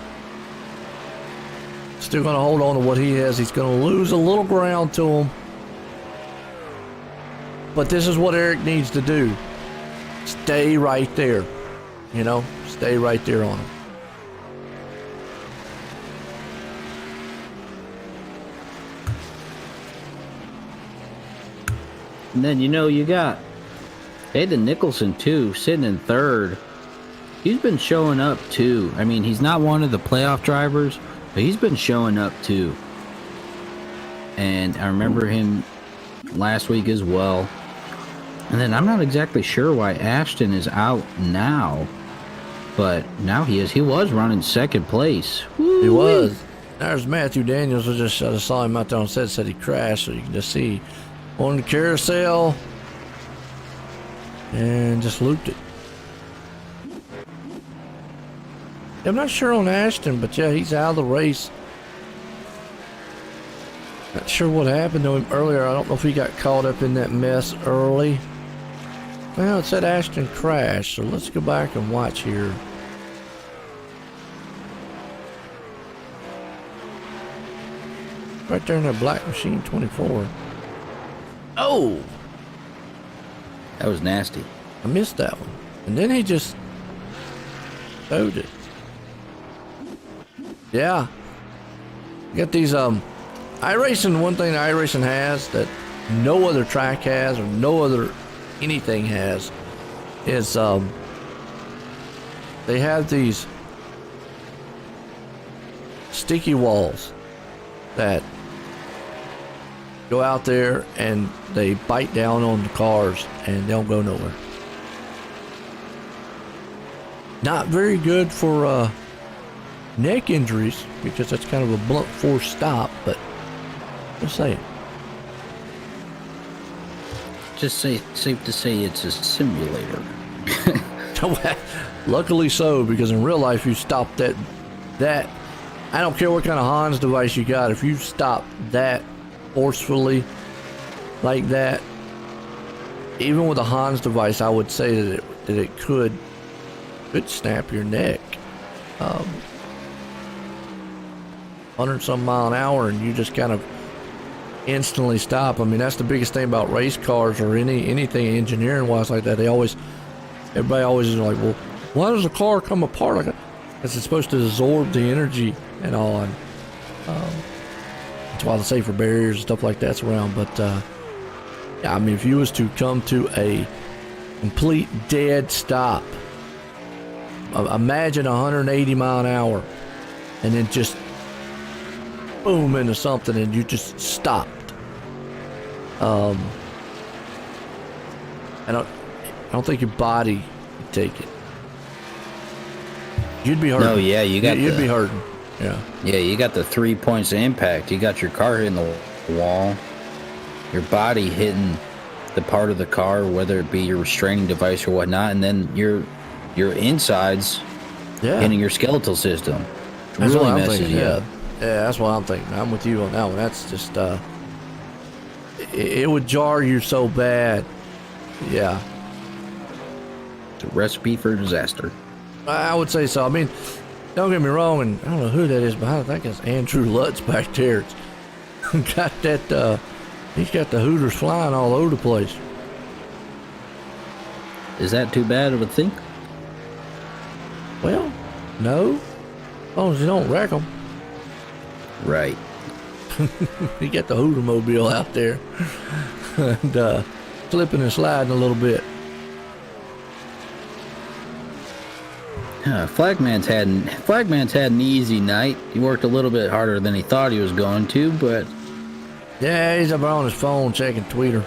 still going to hold on to what he has. He's going to lose a little ground to him. But this is what Eric needs to do. Stay right there. Stay right there on him. And then, you got Hayden Nicholson, too, sitting in 3rd. He's been showing up, too. I mean, he's not one of the playoff drivers, but he's been showing up, too. And I remember him last week as well. And then I'm not exactly sure why Ashton is out now, but now he is. He was running 2nd place. Woo-wee. He was. There's Matthew Daniels. I just saw him out there on set, said he crashed, so you can just see on the carousel and just looped it. I'm not sure on Ashton, but yeah, he's out of the race. Not sure what happened to him earlier. I don't know if he got caught up in that mess early. Well, it said Ashton crashed, so let's go back and watch here. Right there in that black machine 24. Oh! That was nasty. I missed that one. And then he just stowed it. Yeah. You got these, iRacing, one thing that iRacing has that no other track has or no other anything has is, they have these sticky walls that go out there and they bite down on the cars and they'll go nowhere. Not very good for neck injuries because that's kind of a blunt force stop, but just saying. Just safe to say it's a simulator. Luckily so, because in real life you stop that I don't care what kind of Hans device you got, if you stop that forcefully like that, even with a Hans device, I would say that it could snap your neck. 100-some mile an hour, and you just kind of instantly stop. I mean, that's the biggest thing about race cars or anything engineering wise like that. Everybody always is like, well, why does a car come apart like that? Because it's supposed to absorb the energy and all. And, that's why the safer barriers and stuff like that's around. But yeah, I mean, if you was to come to a complete dead stop, imagine 180 mile an hour, and then just boom into something, and you just stopped. I don't think your body could take it. You'd be hurting. No, yeah, you'd be hurting. Yeah. Yeah, you got the 3 points of impact. You got your car hitting the wall, your body hitting the part of the car, whether it be your restraining device or whatnot, and then your insides hitting your skeletal system. That's really what I'm messes thinking. you Yeah. up. Yeah, that's what I'm thinking. I'm with you on that one. That's just it would jar you so bad. Yeah. It's a recipe for disaster. I would say so. I mean, don't get me wrong, and I don't know who that is behind. I think it's Andrew Lutz back there. It's got that. He's got the Hooters flying all over the place. Is that too bad of a thing? Well, no, as long as you don't wreck them. Right. You got the Hooter mobile out there, and slipping and sliding a little bit. Flagman's had an easy night. He worked a little bit harder than he thought he was going to, but Yeah, he's up on his phone checking Twitter.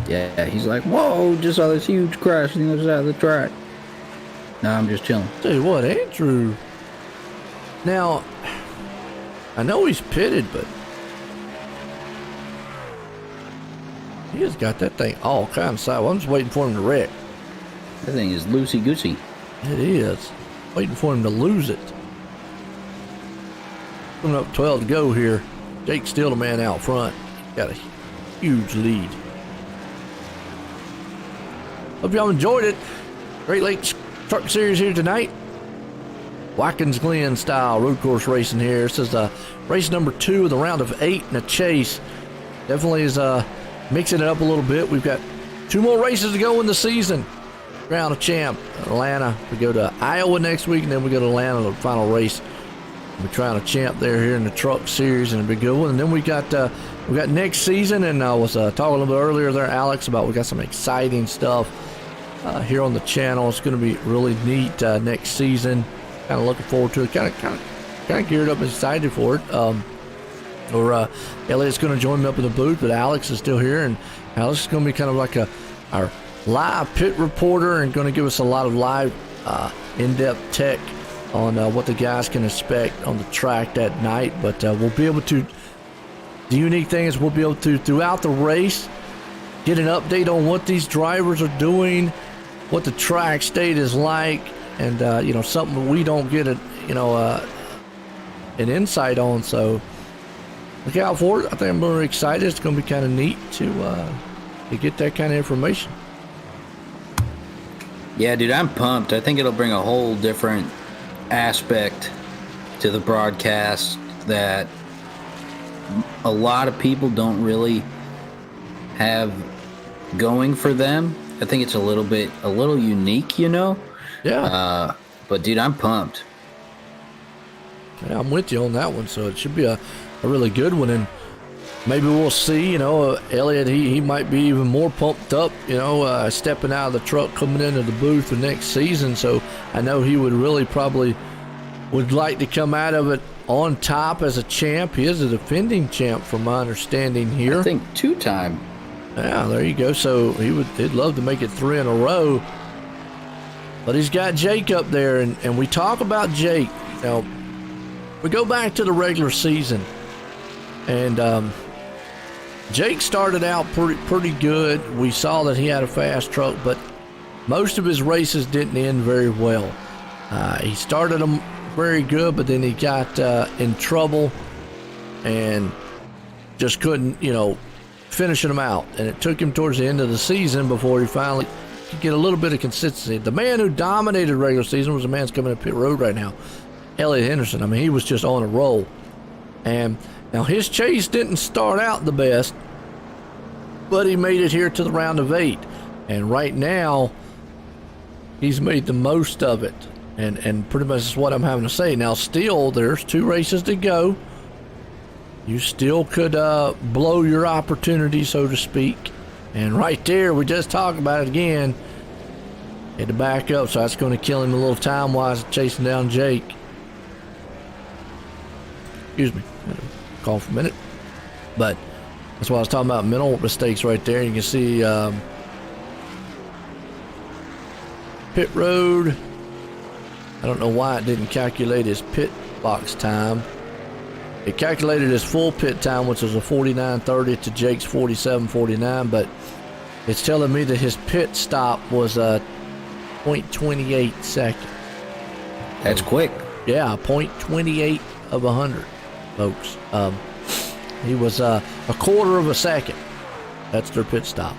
yeah, he's like, whoa, just saw this huge crash on the other side of the track. No, I'm just chilling. Tell you what, Andrew. Now, I know he's pitted, but he has got that thing all kind of sideways. I'm just waiting for him to wreck. That thing is loosey-goosey. It is. Waiting for him to lose it. Coming up 12 to go here. Jake's still the man out front. Got a huge lead. Hope y'all enjoyed it. Great Lakes Truck Series here tonight. Watkins Glen style road course racing here. This is race number 2 of the round of 8 in a chase. Definitely is mixing it up a little bit. We've got 2 more races to go in the season. Crown of Champ, Atlanta. We go to Iowa next week, and then we go to Atlanta, the final race. We're Crown of Champ there here in the Truck Series, and a big good one. And then we got next season, and I was talking a little bit earlier there, Alex, about we got some exciting stuff here on the channel. It's going to be really neat next season. Kind of looking forward to it. Kind of geared up and excited for it. Elliot's going to join me up in the booth, but Alex is still here, and Alex is going to be kind of like our live pit reporter and going to give us a lot of live in-depth tech on what the guys can expect on the track that night. But we'll be able to, the unique thing is we'll be able to, throughout the race, get an update on what these drivers are doing, what the track state is like, and something we don't get an insight on. So look out for it. I think I'm very excited. It's going to be kind of neat to get that kind of information. Yeah, dude, I'm pumped. I think it'll bring a whole different aspect to the broadcast that a lot of people don't really have going for them. I think it's a little unique, Yeah. But dude, I'm pumped. Yeah, I'm with you on that one. So it should be a really good one, and maybe we'll see. Elliot, he might be even more pumped up. Stepping out of the truck, coming into the booth for next season. So I know he would really probably would like to come out of it on top as a champ. He is a defending champ, from my understanding here. I think 2-time. Yeah, there you go. So he'd love to make it 3 in a row. But he's got Jake up there, and we talk about Jake. We go back to the regular season, and Jake started out pretty good. We saw that he had a fast truck, but most of his races didn't end very well. He started them very good, but then he got in trouble and just couldn't, finishing them out. And it took him towards the end of the season before he finally could get a little bit of consistency. The man who dominated regular season was the man's coming up pit road right now, Elliot Henderson. I mean, he was just on a roll. And now his chase didn't start out the best, but he made it here to the round of 8. And right now, he's made the most of it. And pretty much is what I'm having to say. Now, still, there's 2 races to go. You still could blow your opportunity, so to speak. And right there, we just talked about it again. Had to back up, so that's going to kill him a little time-wise, chasing down Jake. Excuse me. Call for a minute. But that's why I was talking about mental mistakes right there. You can see pit road. I don't know why it didn't calculate his pit box time. It calculated his full pit time, which was a 49.30 to Jake's 47.49, but it's telling me that his pit stop was a 0.28 second. That's quick. Yeah, 0.28 of 100, folks. He was a quarter of a second. That's their pit stop.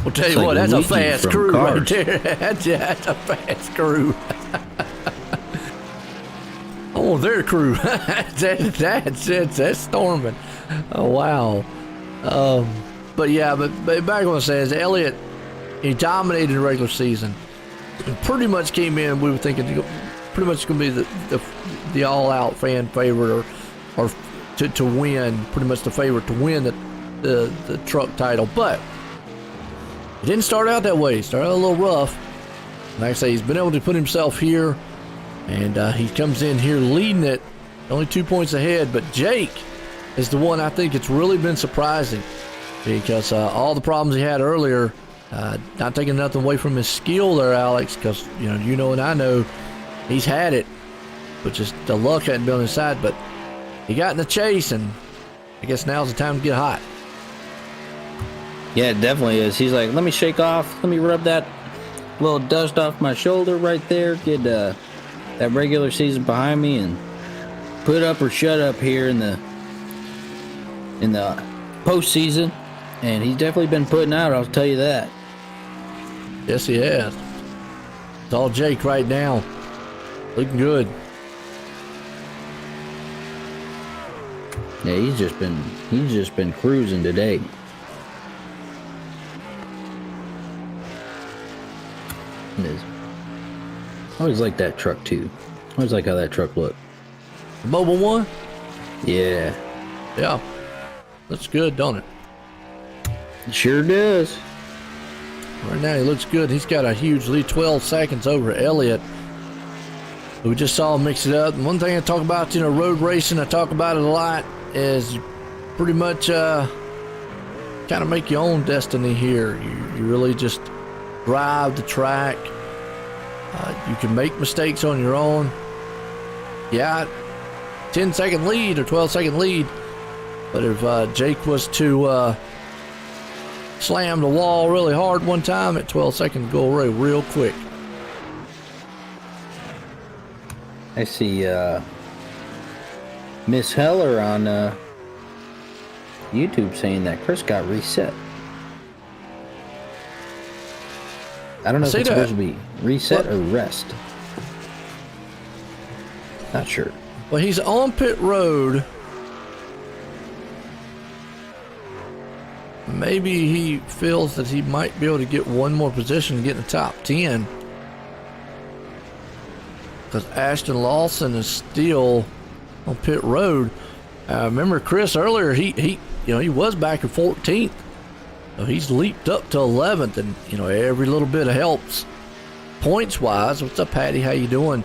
We'll tell you what, that's a fast crew right there. That's a fast crew. Oh, their crew. That's storming. Oh, wow. But back on what I says, Elliot, he dominated the regular season. Pretty much came in, we were thinking, pretty much going to be the all-out fan favorite or to win, pretty much the favorite to win the truck title. But It didn't start out that way. It started out a little rough. Like I say, he's been able to put himself here, and he comes in here leading it, only 2 points ahead. But Jake is the one I think it's really been surprising, because all the problems he had earlier, not taking nothing away from his skill there, Alex, because you know and I know he's had it, but just the luck hadn't been on his side. But he got in the chase, and I guess now's the time to get hot. Yeah, it definitely is. He's like, let me shake off, let me rub that little dust off my shoulder right there, get that regular season behind me, and put up or shut up here in the postseason. And he's definitely been putting out, I'll tell you that. Yes, he has. It's all Jake right now. Looking good. Yeah, he's just been cruising today. I always like that truck too. I always like how that truck looked. The mobile one? Yeah. Yeah. Looks good, don't it? It sure does. Right now he looks good. He's got a huge lead, 12 seconds over Elliott. We just saw him mix it up. And one thing I talk about, road racing, I talk about it a lot, is pretty much kind of make your own destiny here. You really just drive the track. You can make mistakes on your own. Yeah, 10-second lead or 12-second lead. But if Jake was to slam the wall really hard one time, at 12 seconds go away real quick. I see Miss Heller on YouTube saying that Chris got reset. I don't know if it's supposed to be reset or rest. Not sure. Well, he's on pit road. Maybe he feels that he might be able to get one more position and get in the top 10. Because Ashton Lawson is still on pit road. Remember Chris earlier, he was back in 14th. So he's leaped up to 11th, and every little bit of helps points wise. What's up, Patty? How you doing?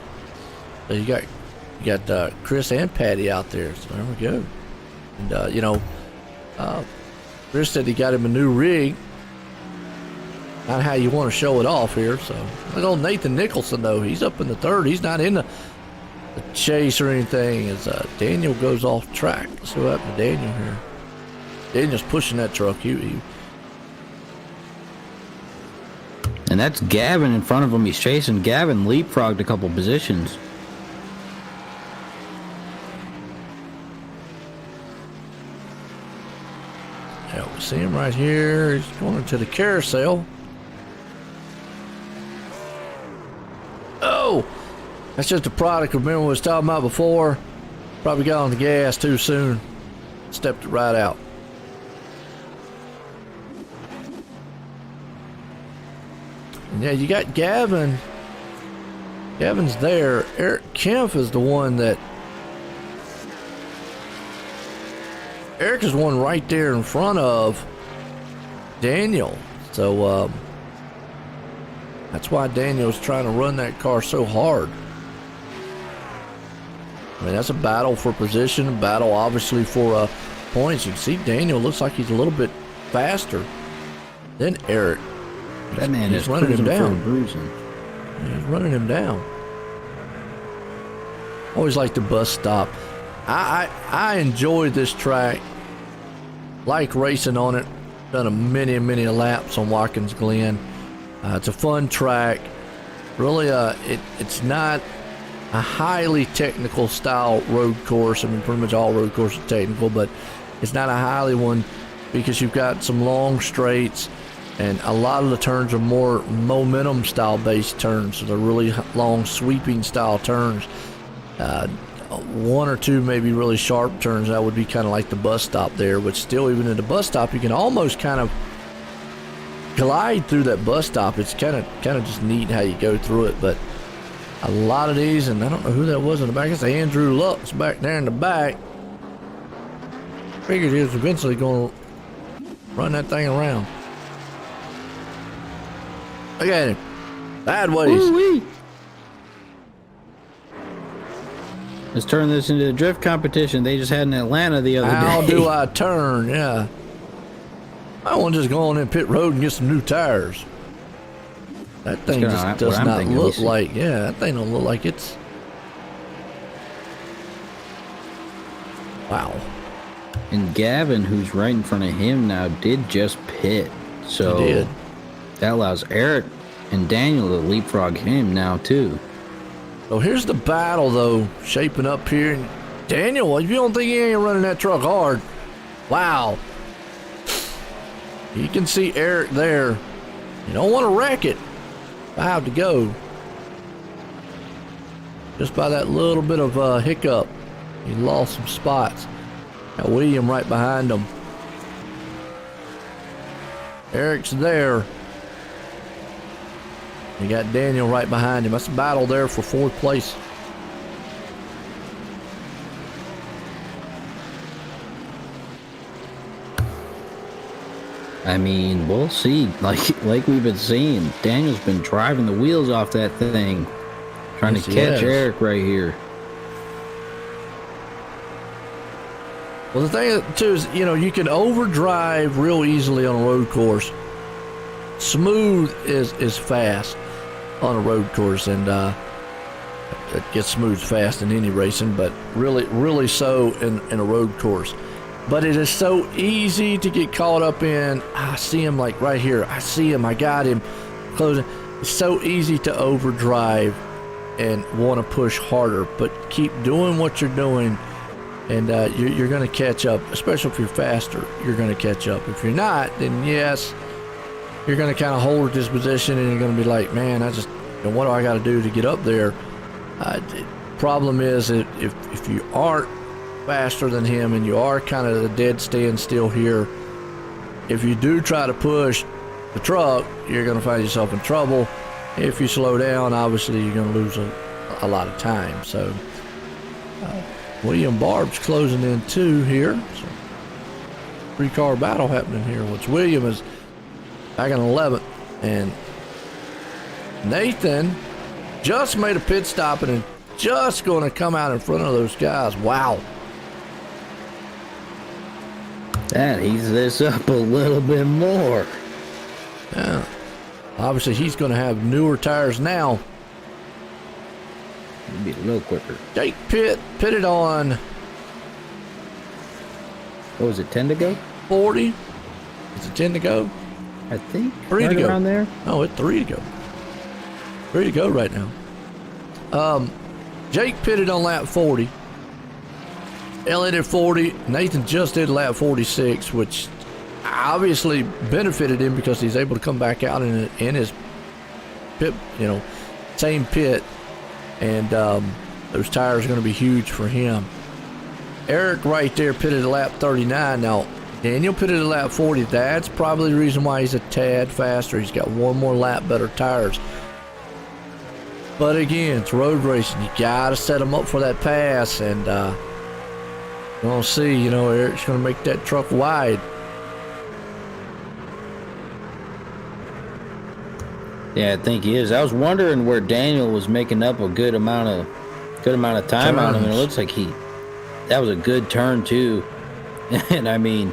So you got Chris and Patty out there. So there we go. And Chris said he got him a new rig. Not how you want to show it off here. So look old Nathan Nicholson though. He's up in the third. He's not in the chase or anything. As Daniel goes off track. Let's see what happened to Daniel here. Daniel's pushing that truck. And that's Gavin in front of him. He's chasing. Gavin leapfrogged a couple positions. Yeah, we see him right here. He's going into the carousel. Oh, that's just a product. Remember what I was talking about before? Probably got on the gas too soon. Stepped it right out. And yeah, you got Gavin. Gavin's there. Eric Kempf is the one that... Eric is one right there in front of Daniel. So, that's why Daniel's trying to run that car so hard. I mean, that's a battle for position, a battle obviously for points. You can see Daniel looks like he's a little bit faster than Eric. That man he's is running him down. Bruising. He's running him down. Always like the bus stop. I enjoy this track. Like racing on it. Done a many laps on Watkins Glen. It's a fun track. Really, it's not a highly technical style road course. I mean, pretty much all road courses are technical, but it's not a highly one because you've got some long straights, and a lot of the turns are more momentum style based turns. So they're really long sweeping style turns. One or two maybe really sharp turns. That would be kind of like the bus stop there, but still, even in the bus stop, you can almost kind of glide through that bus stop. It's kind of just neat how you go through it. But a lot of these, and I don't know who that was in the back. It's Andrew Lux back there in the back. Figured he was eventually going to run that thing around. Look at him. Sideways. Woo-wee. Let's turn this into a drift competition they just had in Atlanta the other day. How do I turn? Yeah. I want to just go on in pit road and get some new tires. That thing just does not look like, yeah, that thing don't look like it's. Wow. And Gavin, who's right in front of him now, did just pit. So he did. That allows Eric and Daniel to leapfrog him now, too. So here's the battle, though, shaping up here. And Daniel, if you don't think he ain't running that truck hard, wow. You can see Eric there. You don't want to wreck it. 5 to go. Just by that little bit of hiccup, he lost some spots. Got William right behind him. Eric's there. You got Daniel right behind him. That's a battle there for 4th place. I mean, we'll see. Like we've been seeing, Daniel's been driving the wheels off that thing, trying to catch Eric right here. Well, the thing too is, you know, you can overdrive real easily on a road course. Smooth is fast on a road course, and it gets smooth fast in any racing, but really so in a road course. But it is so easy to get caught up in. I see him like right here. I see him. I got him closing. It's so easy to overdrive and want to push harder, but keep doing what you're doing, and you're going to catch up. Especially if you're faster, you're going to catch up. If you're not, then yes, you're going to kind of hold this position, and you're going to be like, man, what do I got to do to get up there? Problem is, if you aren't faster than him and you are kind of the dead standstill here, if you do try to push the truck, you're going to find yourself in trouble. If you slow down, obviously you're going to lose a lot of time. So William Barb's closing in too here. So 3-car battle happening here, which William is back in 11th, and Nathan just made a pit stop and is just going to come out in front of those guys. Wow. That heats this up a little bit more. Yeah. Obviously, he's going to have newer tires now. It'll be a little quicker. Jake pitted on. What was it, 10 to go? 40. Is it 10 to go? I think. 3 to go. Around there? No, it's 3 to go. 3 to go right now. Jake pitted on lap 40. Elliott did 40. Nathan just did lap 46, which obviously benefited him because he's able to come back out in his pit, same pit, and those tires are going to be huge for him. Eric right there pitted at lap 39. Now, Daniel pitted at lap 40. That's probably the reason why he's a tad faster. He's got one more lap better tires. But again, it's road racing. You got to set him up for that pass, and we'll see. Eric's going to make that truck wide. Yeah, I think he is. I was wondering where Daniel was making up a good amount of time on him, and it looks like that was a good turn too. And I mean,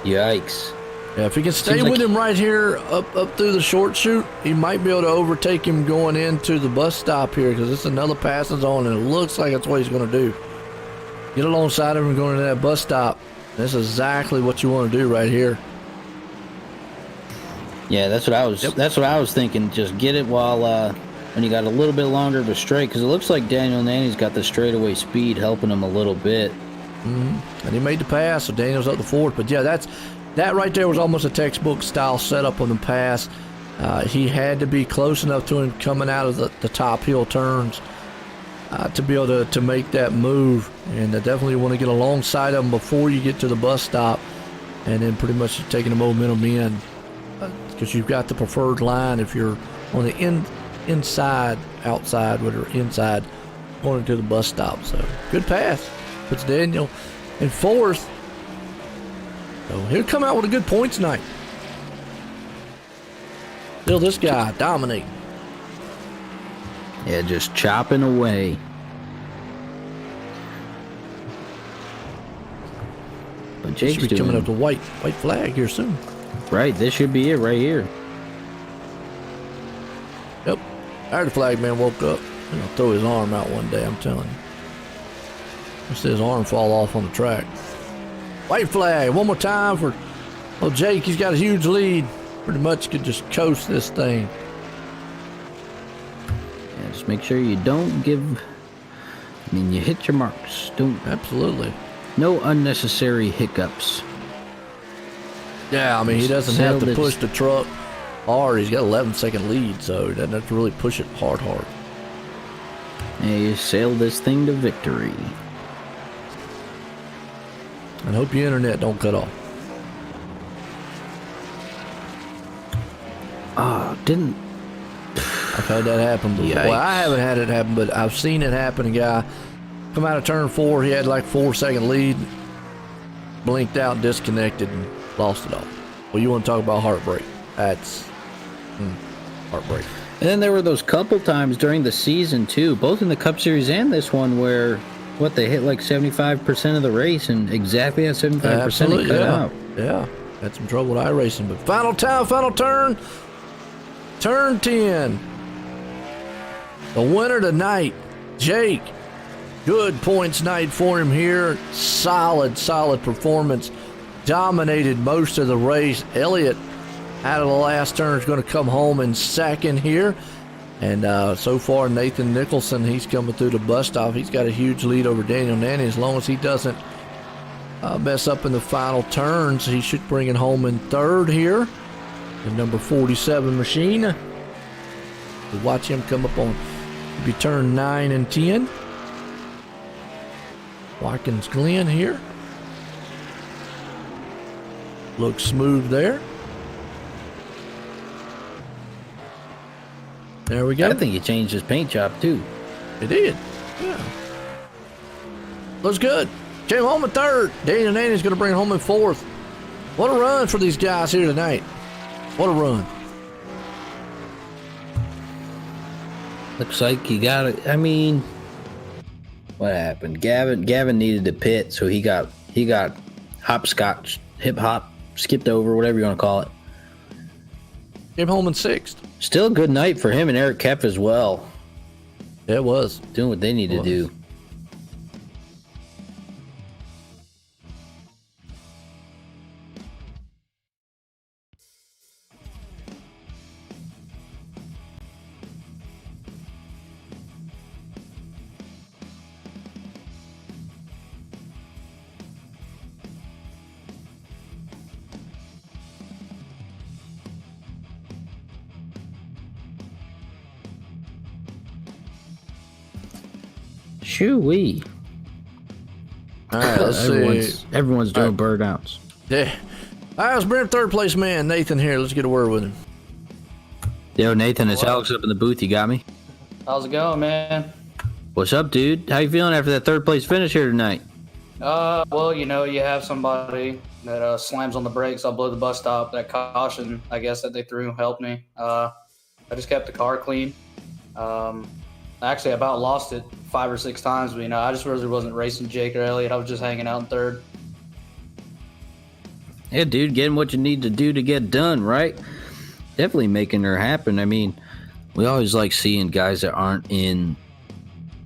yikes. Yeah, if he can stay with him right here up through the short chute, he might be able to overtake him going into the bus stop here, because it's another passing zone, and it looks like that's what he's going to do. Get alongside of him going into that bus stop. That's exactly what you want to do right here. Yeah, that's what I was thinking. Just get it while when you got a little bit longer of a straight, because it looks like Daniel Nanny's got the straightaway speed helping him a little bit. Mm-hmm. And he made the pass, so Daniel's up to 4th. But yeah, that right there was almost a textbook style setup on the pass. He had to be close enough to him coming out of the top hill turns to be able to make that move. And definitely want to get alongside of him before you get to the bus stop, and then pretty much taking the momentum in, because you've got the preferred line if you're on the inside, outside, whatever, inside, going to the bus stop. So good pass. Puts Daniel in 4th. So he'll come out with a good points night. Still this guy, dominate. Yeah, just chopping away. But Jake's Should be coming up to white flag here soon. Right, this should be it right here. Yep. There the flag man woke up. He'll throw his arm out one day, I'm telling you. Just his arm fall off on the track. White flag, one more time for Jake. He's got a huge lead. Pretty much could just coast this thing. Yeah, just make sure you don't give. I mean, you hit your marks. Don't. Absolutely. No unnecessary hiccups. Yeah, I mean, he doesn't have to push the truck hard. He's got 11-second lead, so he doesn't have to really push it hard. Yeah, you sail this thing to victory. And hope your internet don't cut off. Didn't. I've had that happen before. Yikes. Well, I haven't had it happen, but I've seen it happen. A guy come out of turn 4, he had like 4-second lead, blinked out and disconnected and lost it all. Well, you want to talk about heartbreak. That's heartbreak. And then there were those couple times during the season, too, both in the Cup Series and this one, where, they hit like 75% of the race, and exactly at 75% it cut out. Yeah, had some trouble with iRacing, but final time, final turn. Turn 10. The winner tonight, Jake. Good points night for him here. Solid performance. Dominated most of the race. Elliott, out of the last turn, is going to come home in second here. And so far, Nathan Nicholson, he's coming through the bus stop. He's got a huge lead over Daniel Nanny. As long as he doesn't mess up in the final turns, he should bring it home in third here. The number 47 machine. We'll watch him come up on maybe turn 9 and 10. Watkins Glen here. Looks smooth there. There we go. I think he changed his paint job, too. It did. Yeah. Looks good. Came home in third. Daniel Nanny's going to bring it home in fourth. What a run for these guys here tonight. What a run. Looks like he got it. I mean, what happened? Gavin needed to pit, so he got hopscotch, hip hop, skipped over, whatever you want to call it. Came home in sixth. Still a good night for him and Eric Keff as well. Yeah, it was. Doing what they need to do. Shoo-wee. All right, let's see. Everyone's doing burnouts. Yeah. All right, let's bring up third place man, Nathan here. Let's get a word with him. Yo, Nathan, it's Alex up in the booth. You got me? How's it going, man? What's up, dude? How you feeling after that third place finish here tonight? Well, you have somebody that slams on the brakes. I'll blow the bus stop. That caution, I guess, that they threw helped me. I just kept the car clean. Actually, I about lost it 5 or 6 times, but I just really wasn't racing Jake or Elliott. I was just hanging out in third. Yeah, dude, getting what you need to do to get done, right? Definitely making her happen. I mean, we always like seeing guys that aren't in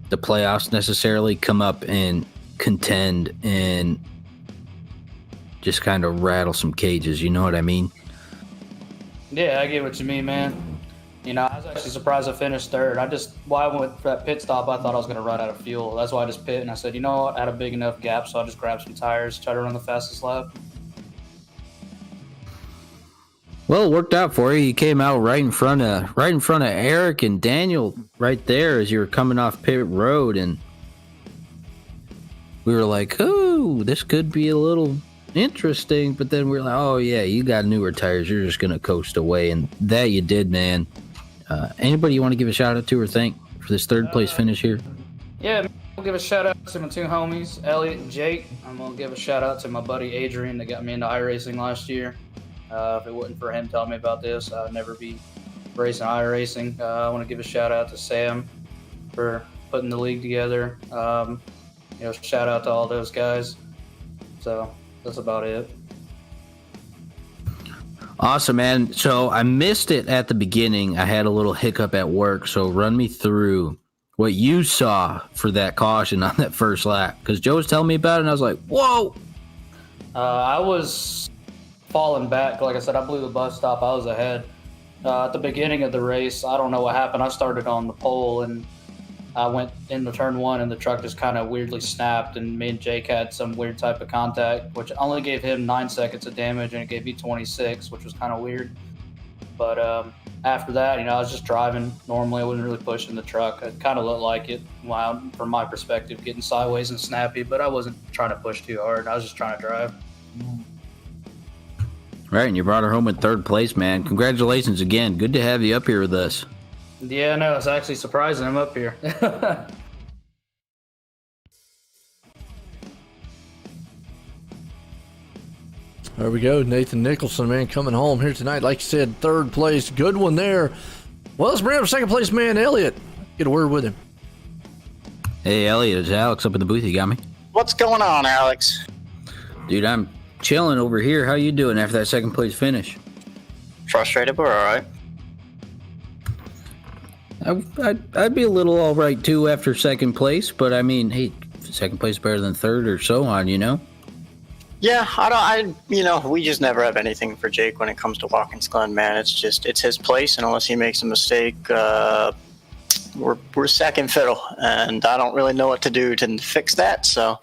the playoffs necessarily come up and contend and just kind of rattle some cages. You know what I mean? Yeah, I get what you mean, man. I was actually surprised I finished third. While I went for that pit stop, I thought I was going to run out of fuel. That's why I just pit, and I said, what, I had a big enough gap, so I just grabbed some tires, tried to run the fastest lap. Well, it worked out for you. You came out right in front of Eric and Daniel right there as you were coming off pit road, and we were like, "Oh, this could be a little interesting." But then we were like, "Oh yeah, you got newer tires. You're just gonna coast away," and that you did, man. Anybody you want to give a shout out to or thank for this third place finish here? Yeah, I'll give a shout out to my 2 homies, Elliott and Jake. I'm gonna give a shout out to my buddy Adrian that got me into iRacing last year. If it wasn't for him telling me about this, I'd never be racing iRacing. I want to give a shout out to Sam for putting the league together. Shout out to all those guys. So that's about it. Awesome, man. So I missed it at the beginning. I had a little hiccup at work. So run me through what you saw for that caution on that first lap. Because Joe was telling me about it, and I was like, whoa. I was falling back. Like I said, I blew the bus stop. I was ahead. At the beginning of the race, I don't know what happened. I started on the pole, and I went into turn one, and the truck just kind of weirdly snapped, and me and Jake had some weird type of contact, which only gave him 9 seconds of damage, and it gave me 26, which was kind of weird. But after that, I was just driving normally. I wasn't really pushing the truck. It kind of looked like it, from my perspective, getting sideways and snappy, but I wasn't trying to push too hard. I was just trying to drive. Right, and you brought her home in third place, man. Congratulations again. Good to have you up here with us. Yeah, no, it's actually surprising I'm up here. There we go. Nathan Nicholson, man, coming home here tonight. Like you said, third place. Good one there. Well, let's bring up second place man, Elliot. Get a word with him. Hey, Elliot, it's Alex up in the booth. You got me? What's going on, Alex? Dude, I'm chilling over here. How you doing after that second place finish? Frustrated, but all right. I'd be a little all right, too, after second place. But, I mean, hey, second place better than third or so on, Yeah, we just never have anything for Jake when it comes to Watkins Glen, man. It's his place, and unless he makes a mistake, we're second fiddle, and I don't really know what to do to fix that, so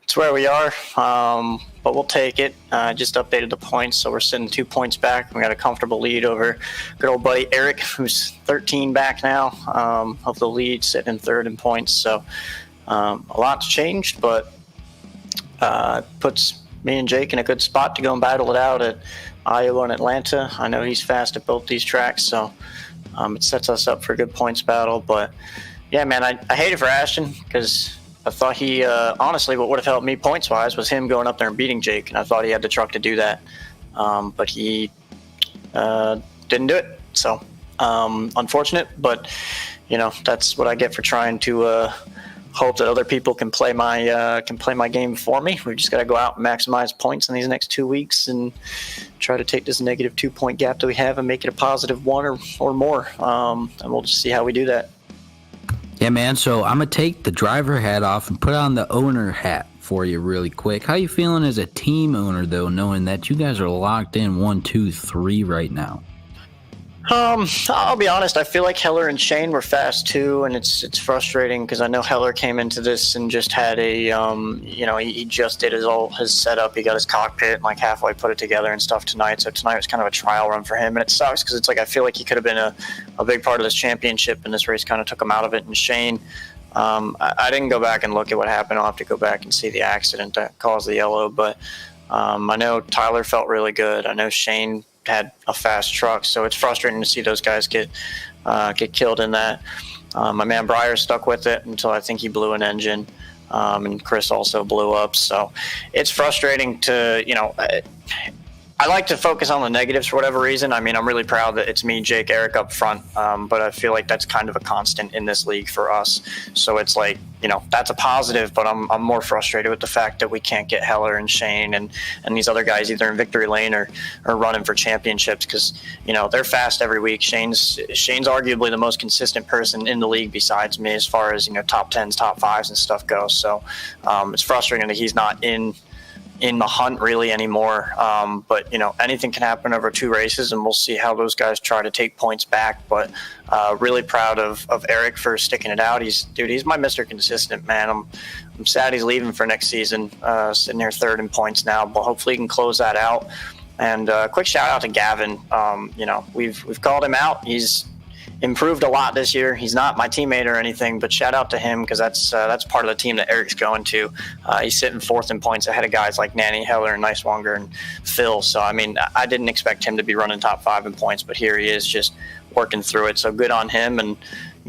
it's where we are, but we'll take it. Just updated the points, so we're sitting 2 points back. We got a comfortable lead over good old buddy Eric, who's 13 back now of the lead, sitting in third in points, so a lot's changed, but puts me and Jake in a good spot to go and battle it out at Iowa and Atlanta. I know he's fast at both these tracks, so it sets us up for a good points battle. But yeah, man, I hate it for Ashton because I thought he honestly what would have helped me points wise was him going up there and beating Jake, and I thought he had the truck to do that, but he didn't do it. So unfortunate, but that's what I get for trying to hope that other people can play my game for me. We've just got to go out and maximize points in these next 2 weeks and try to take this negative 2 point gap that we have and make it a positive one or more. And we'll just see how we do that. Yeah, man. So I'm going to take the driver hat off and put on the owner hat for you really quick. How you feeling as a team owner, though, knowing that you guys are locked in 1, 2, 3 right now? I'll be honest. I feel like Heller and Shane were fast too, and it's frustrating because I know Heller came into this and just had a, he just did his setup. He got his cockpit and like halfway put it together and stuff tonight. So tonight was kind of a trial run for him, and it sucks because it's like I feel like he could have been a big part of this championship, and this race kind of took him out of it. And Shane, I didn't go back and look at what happened. I'll have to go back and see the accident that caused the yellow, but I know Tyler felt really good. I know Shane had a fast truck, so it's frustrating to see those guys get killed in that. My man Breyer stuck with it until I think he blew an engine, and Chris also blew up. So it's frustrating to, I like to focus on the negatives for whatever reason. I mean, I'm really proud that it's me, Jake, Eric up front, but I feel like that's kind of a constant in this league for us. So it's like, that's a positive, but I'm more frustrated with the fact that we can't get Heller and Shane and these other guys either in victory lane or running for championships because, they're fast every week. Shane's arguably the most consistent person in the league besides me as far as, top 10s, top 5s and stuff goes. So it's frustrating that he's not in the hunt really anymore, but anything can happen over 2 races, and we'll see how those guys try to take points back. But really proud of Eric for sticking it out. He's my Mr. Consistent, man. I'm sad he's leaving for next season, sitting here third in points now, but hopefully he can close that out. And quick shout out to Gavin. We've called him out. He's improved a lot this year. He's not my teammate or anything, but shout out to him because that's part of the team that Eric's going to. He's sitting 4th in points ahead of guys like Nanny, Heller, and Nicewanger and Phil. So, I mean, I didn't expect him to be running top 5 in points, but here he is just working through it. So good on him. And,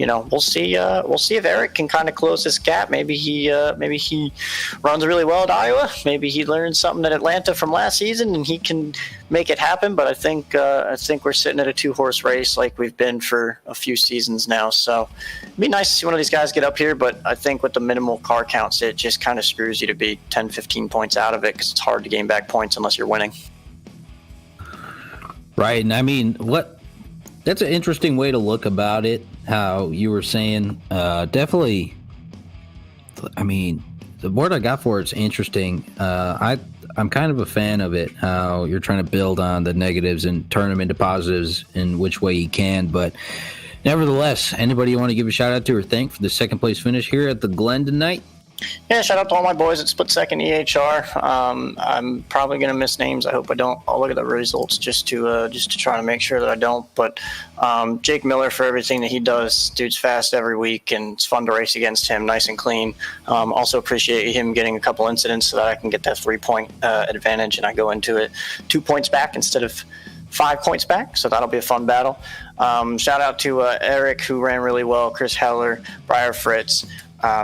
we'll see if Eric can kind of close this gap. Maybe he runs really well at Iowa. Maybe he learned something at Atlanta from last season, and he can make it happen. But I think we're sitting at a 2-horse race like we've been for a few seasons now. So it'd be nice to see one of these guys get up here. But I think with the minimal car counts, it just kind of screws you to be 10, 15 points out of it, because it's hard to gain back points unless you're winning. Right, and I mean, that's an interesting way to look about it, how you were saying. Definitely, I mean, the word I got for it's interesting. I'm kind of a fan of it, how you're trying to build on the negatives and turn them into positives in which way you can. But nevertheless, anybody you want to give a shout out to or thank for the second place finish here at the Glen tonight? Yeah, shout out to all my boys at Split Second EHR. I'm probably going to miss names. I hope I don't. I'll look at the results just to try to make sure that I don't. But Jake Miller, for everything that he does. Dude's fast every week, and it's fun to race against him, nice and clean. Also appreciate him getting a couple incidents so that I can get that 3-point advantage, and I go into it 2 points back instead of 5 points back, so that'll be a fun battle. Shout out to Eric, who ran really well, Chris Heller, Briar Fritz,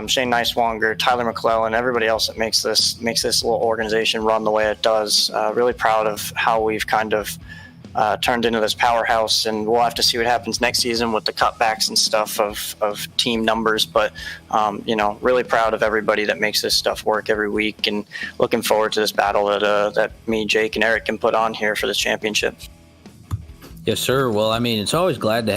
Shane Neiswanger, Tyler McClellan, everybody else that makes this little organization run the way it does. Really proud of how we've kind of turned into this powerhouse, and we'll have to see what happens next season with the cutbacks and stuff of team numbers. But really proud of everybody that makes this stuff work every week, and looking forward to this battle that me, Jake, and Eric can put on here for this championship. Yes, sir. Well, I mean, we're always glad to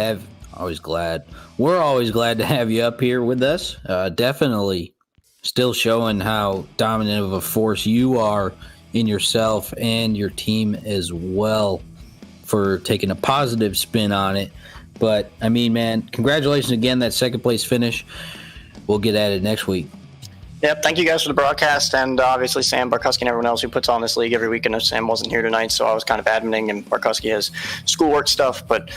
have you up here with us. Definitely still showing how dominant of a force you are in yourself and your team as well, for taking a positive spin on it. But I mean, man, congratulations again, that second place finish. We'll get at it next week. Yep, thank you guys for the broadcast, and obviously Sam Barkowski and everyone else who puts on this league every week. I know Sam wasn't here tonight, so I was kind of adminning, and Barkowski has schoolwork stuff, but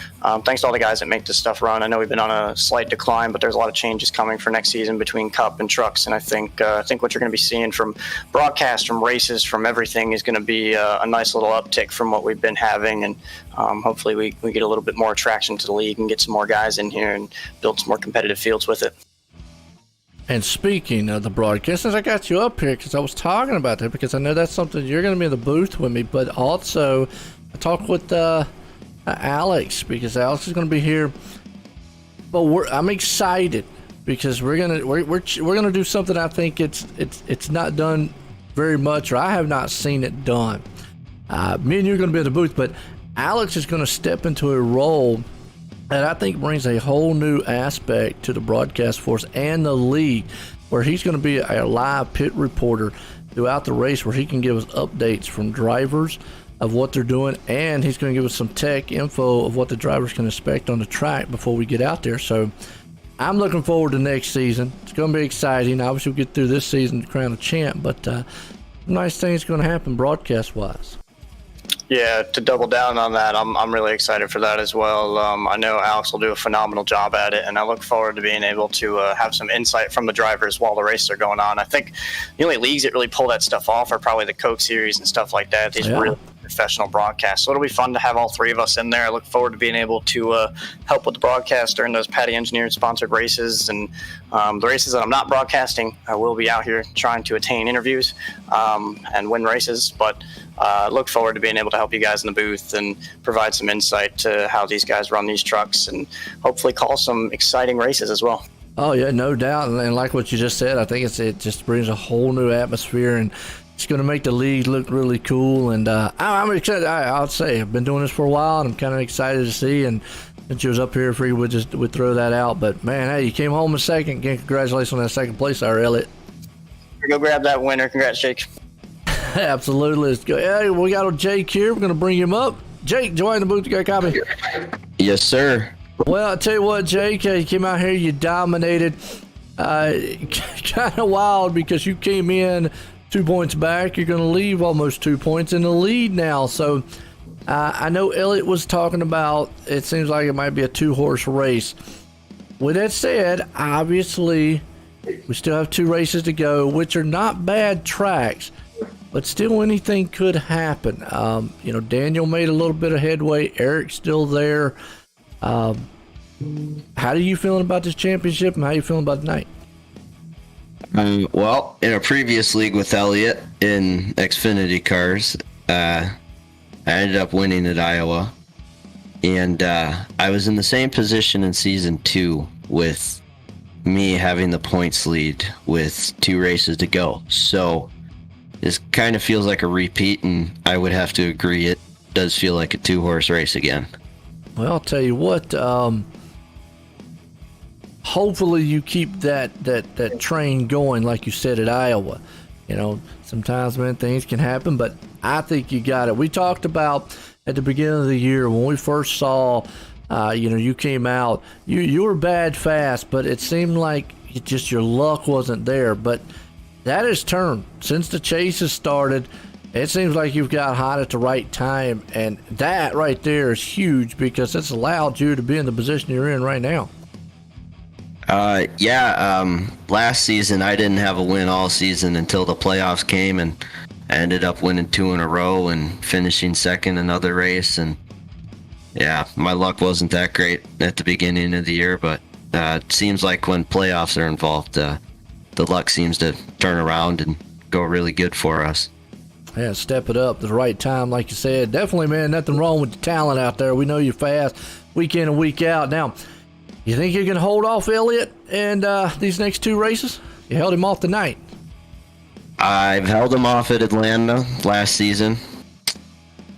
thanks to all the guys that make this stuff run. I know we've been on a slight decline, but there's a lot of changes coming for next season between Cup and Trucks, and I think what you're going to be seeing from broadcast, from races, from everything is going to be a nice little uptick from what we've been having, and hopefully we get a little bit more attraction to the league and get some more guys in here and build some more competitive fields with it. And speaking of the broadcast, since I got you up here, because I was talking about that, because I know that's something you're going to be in the booth with me, but also I talked with Alex, because Alex is going to be here. But I'm excited because we're gonna do something I think it's not done very much, or I have not seen it done. Me and you are going to be in the booth, but Alex is going to step into a role that I think brings a whole new aspect to the broadcast force and the league, where he's going to be a live pit reporter throughout the race, where he can give us updates from drivers of what they're doing, and he's going to give us some tech info of what the drivers can expect on the track before we get out there. So I'm looking forward to next season. It's going to be exciting. Obviously, we'll get through this season to crown a champ, but nice things going to happen broadcast-wise. Yeah, to double down on that, I'm really excited for that as well. I know Alex will do a phenomenal job at it, and I look forward to being able to have some insight from the drivers while the races are going on. I think the only leagues that really pull that stuff off are probably the Coke Series and stuff like that. These really professional broadcasts. So it'll be fun to have all three of us in there. I look forward to being able to help with the broadcast during those Paddy Engineered sponsored races, and the races that I'm not broadcasting. I will be out here trying to attain interviews and win races, but look forward to being able to help you guys in the booth and provide some insight to how these guys run these trucks, and hopefully call some exciting races as well. Oh yeah, no doubt. And like what you just said, I think it just brings a whole new atmosphere, and it's going to make the league look really cool. And I'm excited. I'll say I've been doing this for a while, and I'm kind of excited to see. And since you was up here, if we would throw that out. But man, hey, you came home in second. Again, congratulations on that second place there, Elliot. Go grab that winner. Congrats, Jake. Absolutely. Let's go. Hey, we got Jake here. We're going to bring him up. Jake, join the booth. You got a copy? Yes, sir. Well, I'll tell you what, Jake, you came out here, you dominated. Kind of wild because you came in 2 points back. You're going to leave almost 2 points in the lead now. So I know Elliot was talking about it seems like it might be a 2-horse race. With that said, obviously, we still have 2 races to go, which are not bad tracks. But still, anything could happen. Daniel made a little bit of headway. Eric's still there. How are you feeling about this championship, and how are you feeling about tonight? Well, in a previous league with Elliott in Xfinity cars, I ended up winning at Iowa. And I was in the same position in season 2 with me having the points lead with 2 races to go. So this kind of feels like a repeat, and I would have to agree it does feel like a 2-horse race again. Well, I'll tell you what, hopefully you keep that train going like you said at Iowa. You know, sometimes, man, things can happen, but I think you got it. We talked about at the beginning of the year when we first saw, you came out, you were bad fast, but it seemed like your luck wasn't there. But that has turned since the chase has started. It seems like you've got hot at the right time, and that right there is huge because it's allowed you to be in the position you're in right now. Last season I didn't have a win all season until the playoffs came, and I ended up winning 2 in a row and finishing second another race. And yeah, my luck wasn't that great at the beginning of the year, but it seems like when playoffs are involved, the luck seems to turn around and go really good for us. Yeah, step it up at the right time, like you said. Definitely, man, nothing wrong with the talent out there. We know you're fast week in and week out. Now, you think you can hold off Elliott and these next 2 races? You held him off tonight. I've held him off at Atlanta last season.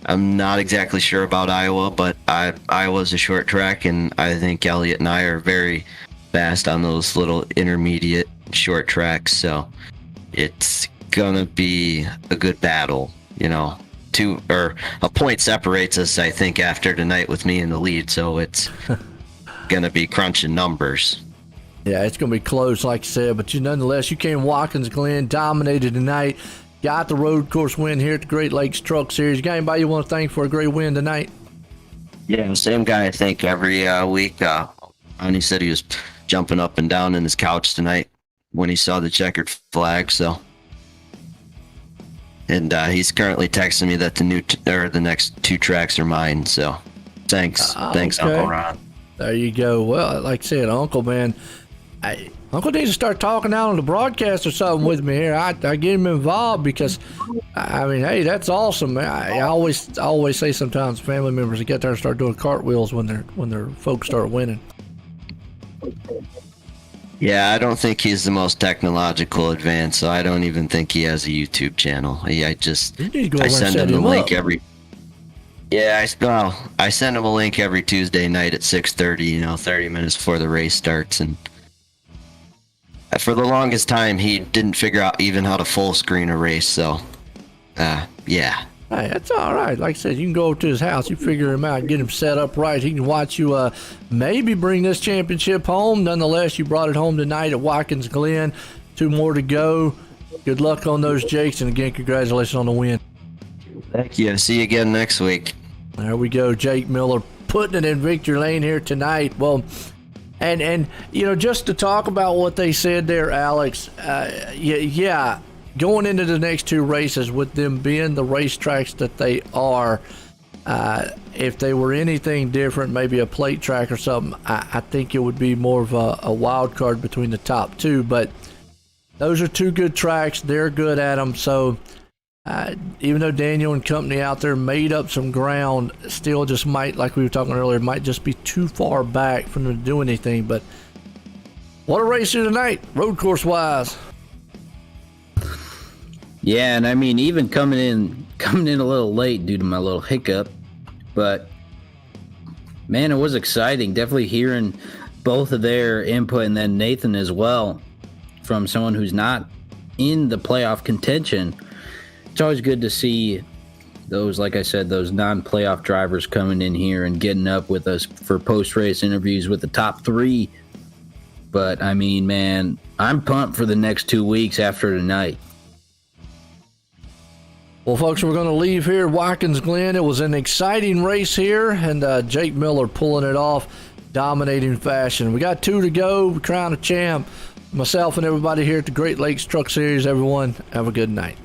I'm not exactly sure about Iowa, but Iowa's a short track, and I think Elliott and I are very fast on those little intermediate short tracks. So it's gonna be a good battle, a point separates us, I think, after tonight with me in the lead, so it's gonna be crunching numbers. Yeah, it's gonna be close, like you said, but nonetheless, you came Watkins Glen, dominated tonight, got the road course win here at the Great Lakes Truck Series. Got anybody you want to thank for a great win tonight? Yeah, same guy I think every week. And he said he was jumping up and down in his couch tonight when he saw the checkered flag. So, and he's currently texting me that the next 2 tracks are mine. So, thanks, okay. Uncle Ron. There you go. Well, like I said, Uncle, man, Uncle needs to start talking out on the broadcast or something with me here. I get him involved because, I mean, hey, that's awesome, man. I always say sometimes family members get there and start doing cartwheels when their folks start winning. Yeah, I don't think he's the most technological advanced, so I don't even think he has a YouTube channel. I send him the link every. Yeah, I send him a link every Tuesday night at 6:30. 30 minutes before the race starts, and for the longest time he didn't figure out even how to full screen a race. So, yeah. Hey, that's all right. Like I said, you can go to his house, you figure him out, get him set up right. He can watch you maybe bring this championship home. Nonetheless, you brought it home tonight at Watkins Glen. 2 more to go. Good luck on those Jakes, and again, congratulations on the win. Thank you. See you again next week. There we go. Jake Miller putting it in victory lane here tonight. Well, and just to talk about what they said there, Alex, going into the next 2 races with them being the racetracks that they are, if they were anything different, maybe a plate track or something, I think it would be more of a wild card between the top 2. But those are 2 good tracks. They're good at them. So even though Daniel and company out there made up some ground, still just might, like we were talking earlier, might just be too far back for them to do anything. But what a race here tonight, road course wise. Yeah, and I mean, even coming in a little late due to my little hiccup, but man, it was exciting. Definitely hearing both of their input, and then Nathan as well, from someone who's not in the playoff contention. It's always good to see those, like I said, those non-playoff drivers coming in here and getting up with us for post-race interviews with the top 3. But I mean, man, I'm pumped for the next 2 weeks after tonight. Well, folks, we're going to leave here at Watkins Glen. It was an exciting race here, and Jake Miller pulling it off, dominating fashion. We got 2 to go, crown a champ. Myself and everybody here at the Great Lakes Truck Series, everyone, have a good night.